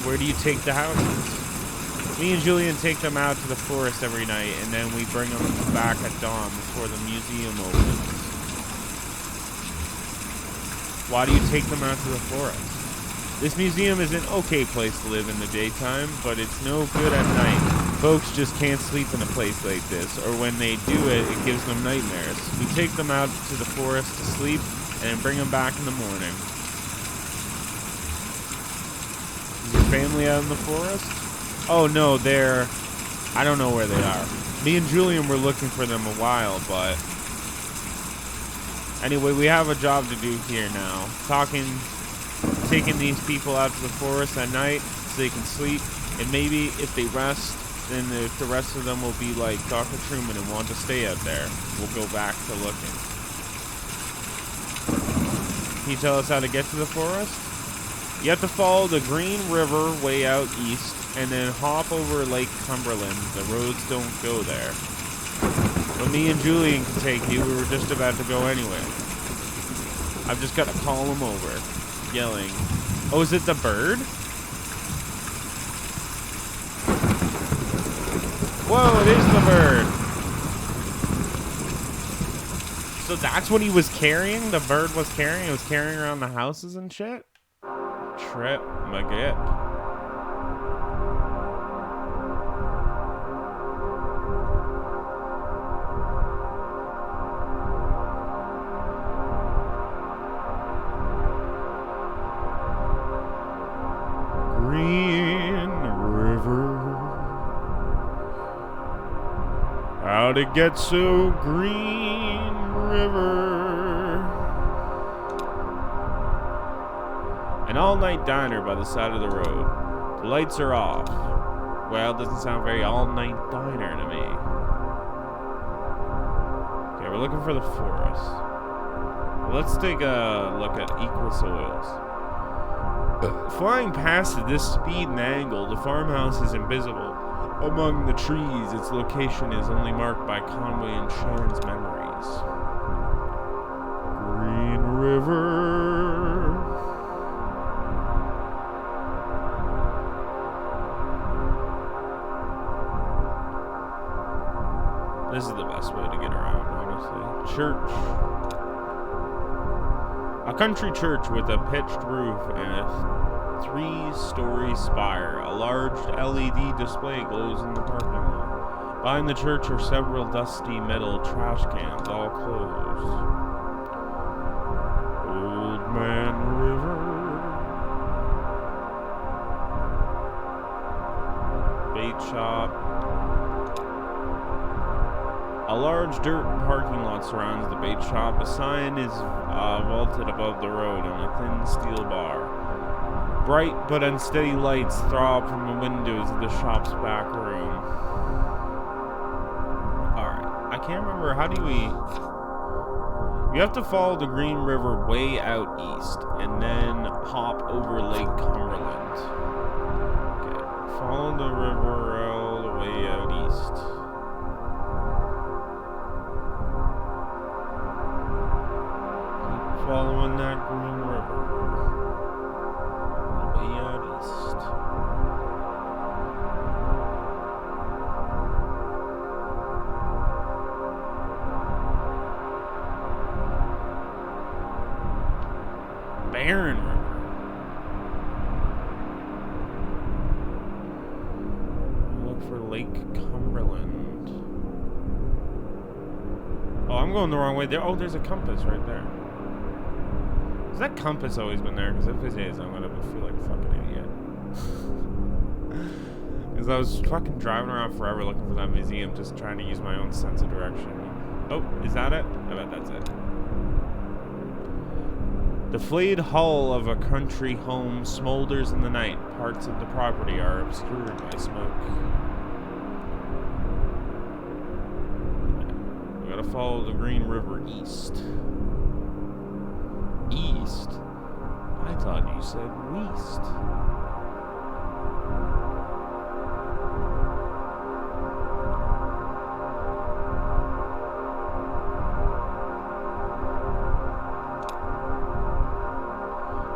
Where do you take the houses? Me and Julian take them out to the forest every night, and then we bring them back at dawn before the museum opens. Why do you take them out to the forest? This museum is an okay place to live in the daytime, but it's no good at night. Folks just can't sleep in a place like this, or when they do it, it gives them nightmares. We take them out to the forest to sleep, and then bring them back in the morning. Is your family out in the forest? Oh no, I don't know where they are. Me and Julian were looking for them a while, but anyway, we have a job to do here now. Taking these people out to the forest at night so they can sleep, and maybe if they rest, then if the rest of them will be like Dr. Truman and want to stay out there, we'll go back to looking. Can you tell us how to get to the forest? You have to follow the Green River way out east, and then hop over Lake Cumberland. The roads don't go there. But me and Julian can take you. We were just about to go anyway. I've just got to call him over. Yelling. Oh, is it the bird? Whoa, it is the bird. So that's what he was carrying? The bird was carrying? It was carrying around the houses and shit? Trip McGip. How'd it get so green, river? An all-night diner by the side of the road. The lights are off. Well, it doesn't sound very all-night diner to me. Okay, we're looking for the forest. Let's take a look at Equus Oils. Flying past at this speed and angle, the farmhouse is invisible. Among the trees, its location is only marked by Conway and Shannon's memories. Green River. This is the best way to get around, honestly. Church. A country church with a pitched roof and a 3-story spire. A large LED display glows in the parking lot. Behind the church are several dusty metal trash cans, all closed. Old Man River. Bait shop. A large dirt parking lot surrounds the bait shop. A sign is vaulted above the road on a thin steel bar. Bright but unsteady lights throb from the windows of the shop's back room. Alright, I can't remember, how do we... You have to follow the Green River way out east, and then hop over Lake Cumberland. Okay, follow the river all the way out east. following that green river. Way out east. Barren River. Look for Lake Cumberland. Oh, I'm going the wrong way there. Oh, there's a compass right there. Has that compass always been there? Because if it is, I'm gonna feel like a fucking idiot. Because I was fucking driving around forever looking for that museum, just trying to use my own sense of direction. Oh, is that it? I bet that's it. The flayed hull of a country home smolders in the night. Parts of the property are obscured by smoke. We gotta follow the Green River east. East? I thought you said west.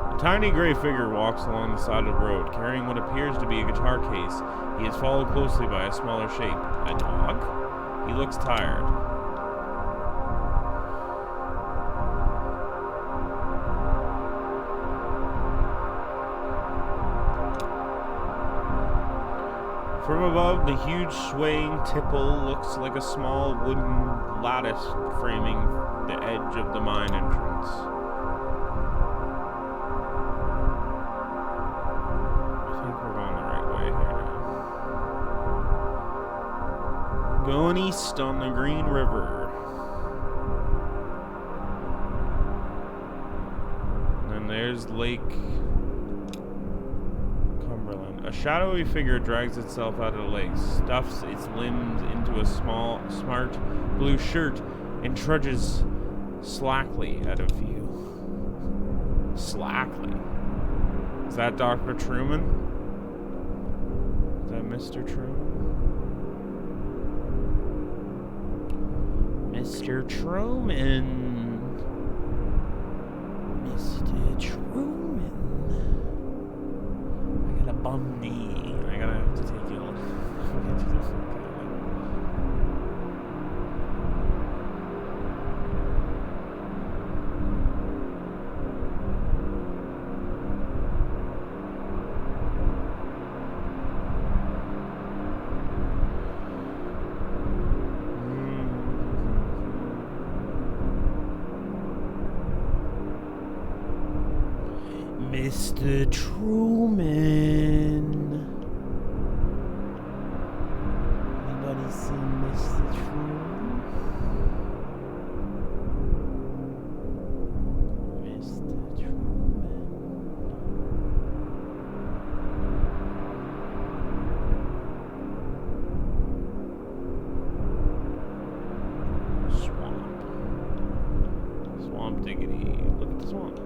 A tiny gray figure walks along the side of the road, carrying what appears to be a guitar case. He is followed closely by a smaller shape. A dog? He looks tired. From above, the huge swaying tipple looks like a small wooden lattice framing the edge of the mine entrance. I think we're going the right way here now. Going east on the Green River. And then there's Lake Cumberland. A shadowy figure drags itself out of the lake, stuffs its limbs into a smart blue shirt, and trudges slackly out of view. Slackly? Is that Dr. Truman? Is that Mr. Truman? Mr. Truman. Mr. Truman. I got a bum knee. I gotta have to take you off. Mr. Truman. Anybody see Mr. Truman? Mr. Truman. Swamp. Swamp diggity. Look at the swamp.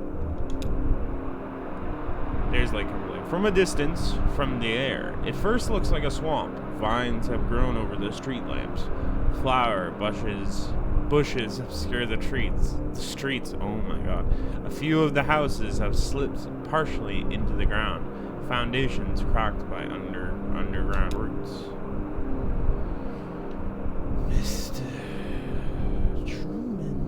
There's Lake Cumberland. From a distance, from the air, it first looks like a swamp. Vines have grown over the street lamps. Flower bushes obscure the streets. Oh my god. A few of the houses have slipped partially into the ground. Foundations cracked by underground roots. Mr. Truman.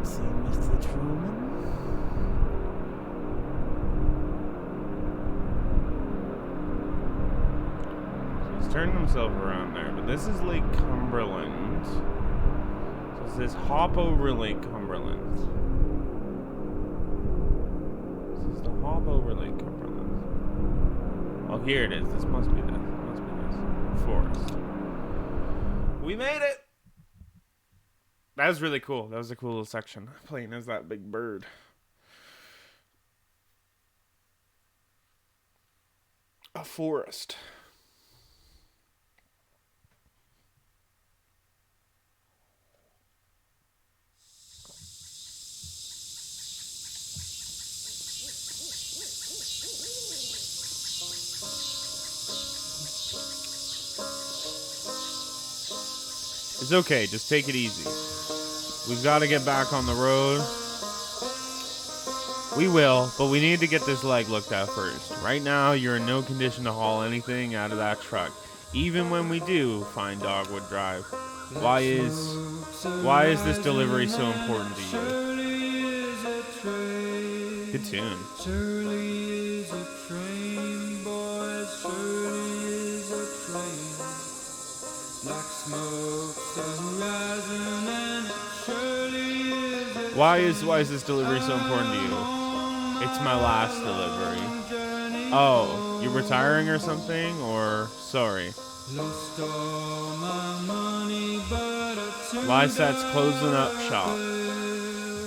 Mr. Truman? So he's turning himself around there, but this is Lake Cumberland. So it says hop over Lake Cumberland. This is the hop over Lake Cumberland. Oh, here it is. This must be this. Forest. We made it! That was really cool. That was a cool little section. Playing as that big bird. A forest. It's okay, just take it easy. We've got to get back on the road. We will, but we need to get this leg looked at first. Right now, you're in no condition to haul anything out of that truck, even when we do find Dogwood Drive. Why is this delivery so important to you? Good tune. Shirley is a train, boys, Shirley is a train. Black smoke's the horizon and Shirley is a train. Why is this delivery so important to you? It's my last delivery. Oh, you're retiring or something? Or, sorry. Lystat's closing up shop.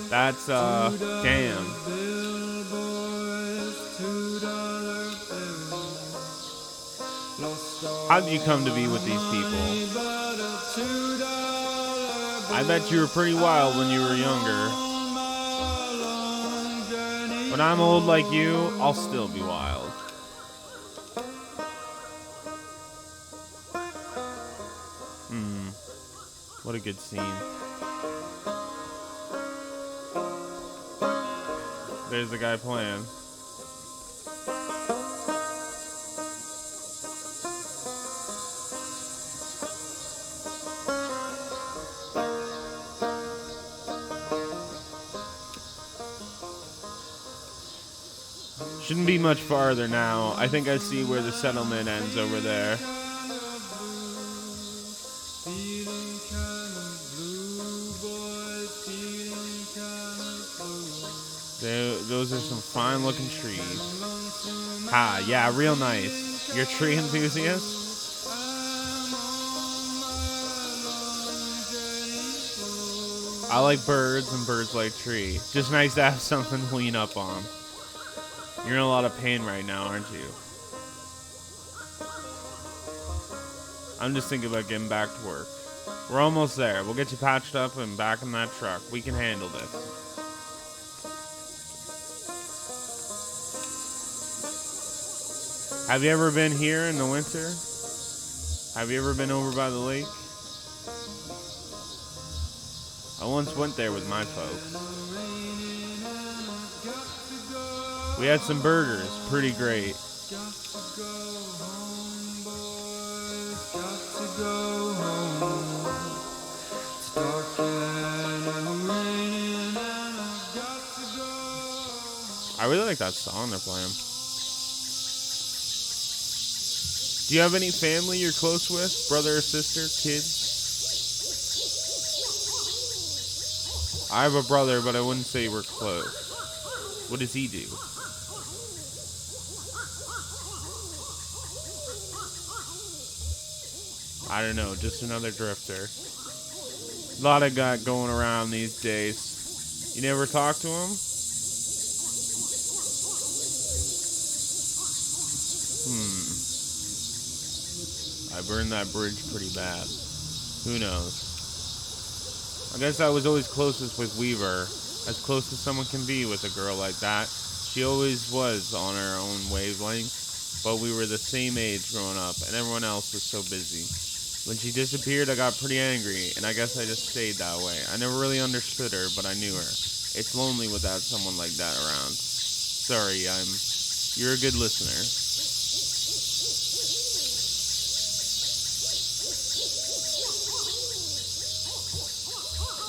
That's, damn. How did you come to be with these people? I bet you were pretty wild when you were younger. When I'm old like you, I'll still be wild. What a good scene. There's the guy playing. Shouldn't be much farther now. I think I see where the settlement ends over there. Those are some fine looking trees. Ha, yeah, real nice. You're a tree enthusiast? I like birds and birds like trees. Just nice to have something to lean up on. You're in a lot of pain right now, aren't you? I'm just thinking about getting back to work. We're almost there. We'll get you patched up and back in that truck. We can handle this. Have you ever been here in the winter? Have you ever been over by the lake? I once went there with my folks. We had some burgers, pretty great. I really like that song they're playing. Do you have any family you're close with? Brother or sister? Kids? I have a brother, but I wouldn't say we're close. What does he do? I don't know, just another drifter. A lot of got going around these days. You never talk to him? I burned that bridge pretty bad. Who knows? I guess I was always closest with Weaver. As close as someone can be with a girl like that. She always was on her own wavelength, but we were the same age growing up, and everyone else was so busy. When she disappeared, I got pretty angry, and I guess I just stayed that way. I never really understood her, but I knew her. It's lonely without someone like that around. Sorry, you're a good listener.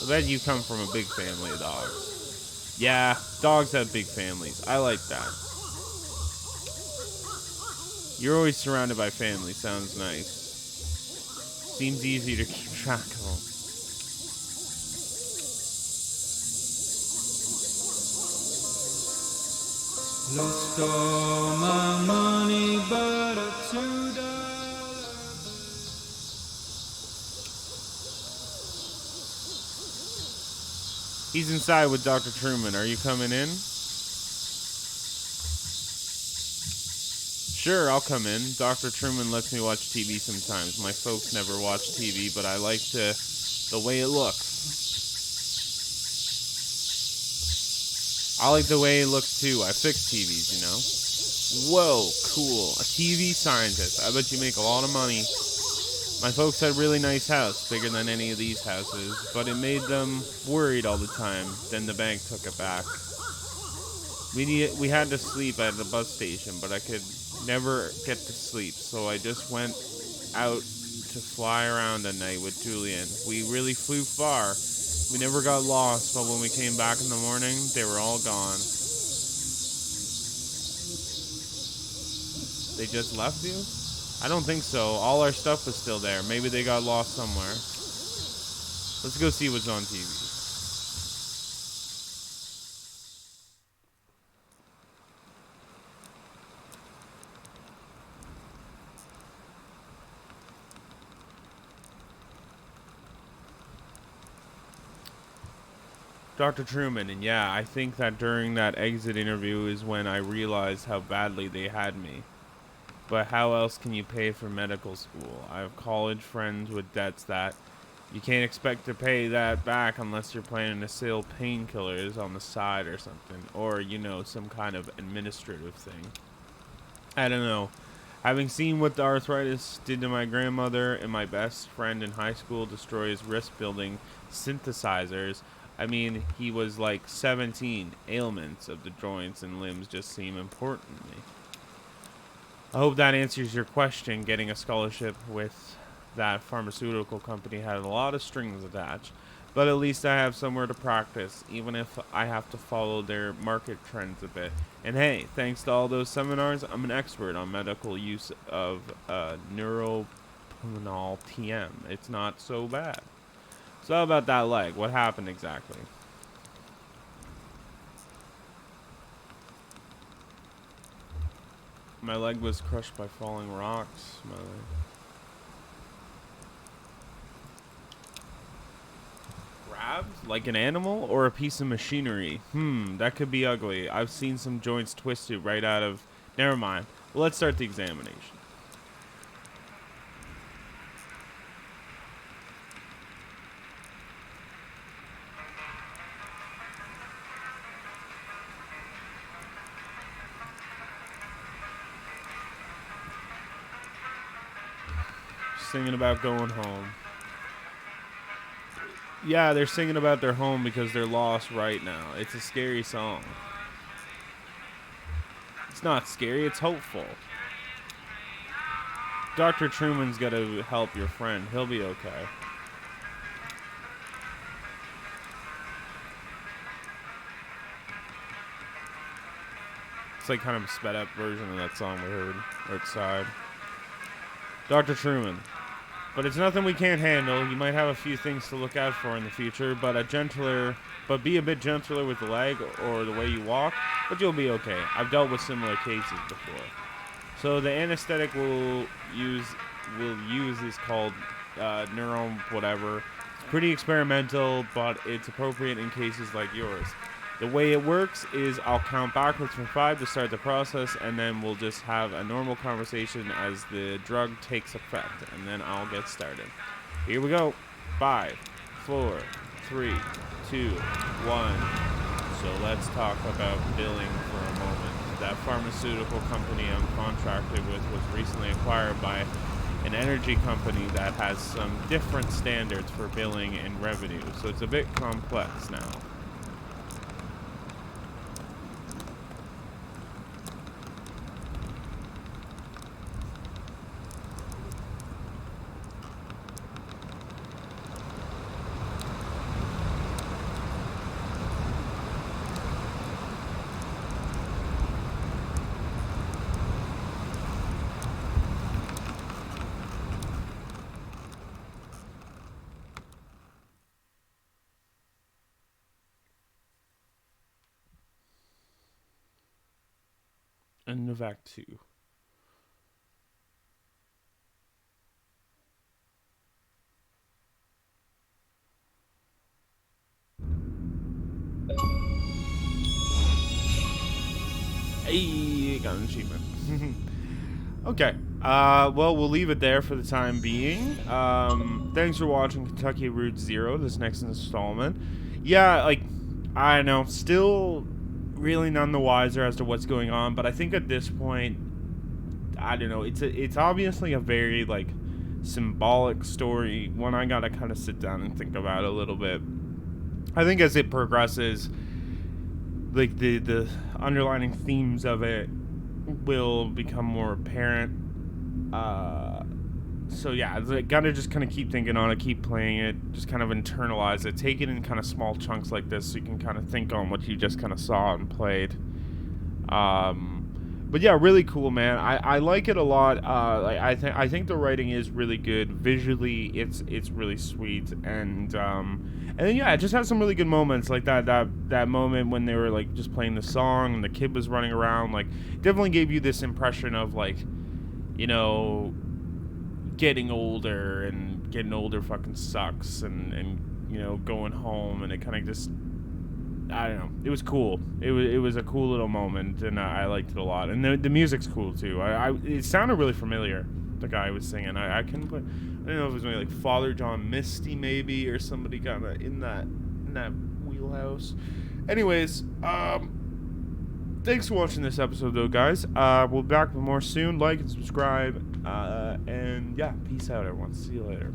I bet you come from a big family of dogs. Yeah, dogs have big families. I like that. You're always surrounded by family. Sounds nice. Seems easy to keep track of them. Lost all my money but a $2. He's inside with Dr. Truman. Are you coming in? Sure, I'll come in. Dr. Truman lets me watch TV sometimes. My folks never watch TV, but I like the way it looks. I like the way it looks too. I fix TVs, you know. Whoa, cool. A TV scientist. I bet you make a lot of money. My folks had a really nice house, bigger than any of these houses, but it made them worried all the time. Then the bank took it back. We had to sleep at the bus station, but I could never get to sleep, so I just went out to fly around at night with Julian. We really flew far. We never got lost, but when we came back in the morning, they were all gone. They just left you? I don't think so. All our stuff was still there. Maybe they got lost somewhere. Let's go see what's on TV. Dr. Truman, and yeah, I think that during that exit interview is when I realized how badly they had me. But how else can you pay for medical school? I have college friends with debts that you can't expect to pay that back unless you're planning to sell painkillers on the side or something. Or, you know, some kind of administrative thing. I don't know. Having seen what the arthritis did to my grandmother and my best friend in high school destroy his wrist building synthesizers, I mean, he was like 17. Ailments of the joints and limbs just seem important to me. I hope that answers your question. Getting a scholarship with that pharmaceutical company had a lot of strings attached, but at least I have somewhere to practice, even if I have to follow their market trends a bit. And hey, thanks to all those seminars, I'm an expert on medical use of neuropulmonal TM. It's not so bad. So how about that leg? What happened exactly? My leg was crushed by falling rocks. My leg. Grabbed? Like an animal or a piece of machinery? That could be ugly. I've seen some joints twisted right out of... Never mind. Well, let's start the examination. Singing about going home. Yeah, they're singing about their home because they're lost right now. It's a scary song. It's not scary, it's hopeful. Dr. Truman's got to help your friend. He'll be okay. It's like kind of a sped up version of that song we heard outside. Dr. Truman. But it's nothing we can't handle. You might have a few things to look out for in the future, but be a bit gentler with the leg or the way you walk, but you'll be okay. I've dealt with similar cases before. So the anesthetic we'll use is called neuro whatever. It's pretty experimental, but it's appropriate in cases like yours. The way it works is I'll count backwards from 5 to start the process, and then we'll just have a normal conversation as the drug takes effect, and then I'll get started. Here we go. 5, 4, 3, 2, 1. So let's talk about billing for a moment. That pharmaceutical company I'm contracted with was recently acquired by an energy company that has some different standards for billing and revenue, so it's a bit complex now. And Novak 2. Hey, got an achievement. Okay. Well, we'll leave it there for the time being. Thanks for watching Kentucky Route Zero, this next installment. Yeah, like, I don't know, still really none the wiser as to what's going on, but I think at this point, I don't know, it's obviously a very, like, symbolic story, one I gotta kind of sit down and think about a little bit. I think as it progresses, like the underlining themes of it will become more apparent. So yeah, I gotta just kind of keep thinking on it, keep playing it, just kind of internalize it, take it in kind of small chunks like this, so you can kind of think on what you just kind of saw and played. But yeah, really cool, man. I like it a lot. I think the writing is really good. Visually, it's really sweet, and then yeah, it just has some really good moments, like that moment when they were like just playing the song and the kid was running around. Like, definitely gave you this impression of, like, you know, getting older, and getting older fucking sucks, and you know, going home, and it kind of just, I don't know. It was cool. It was a cool little moment, and I liked it a lot. And the music's cool too. It sounded really familiar. The guy was singing. I couldn't put. I don't know if it was maybe like Father John Misty, maybe, or somebody kind of in that wheelhouse. Anyways, thanks for watching this episode, though, guys. We'll be back with more soon. Like and subscribe. And yeah, peace out, everyone. See you later.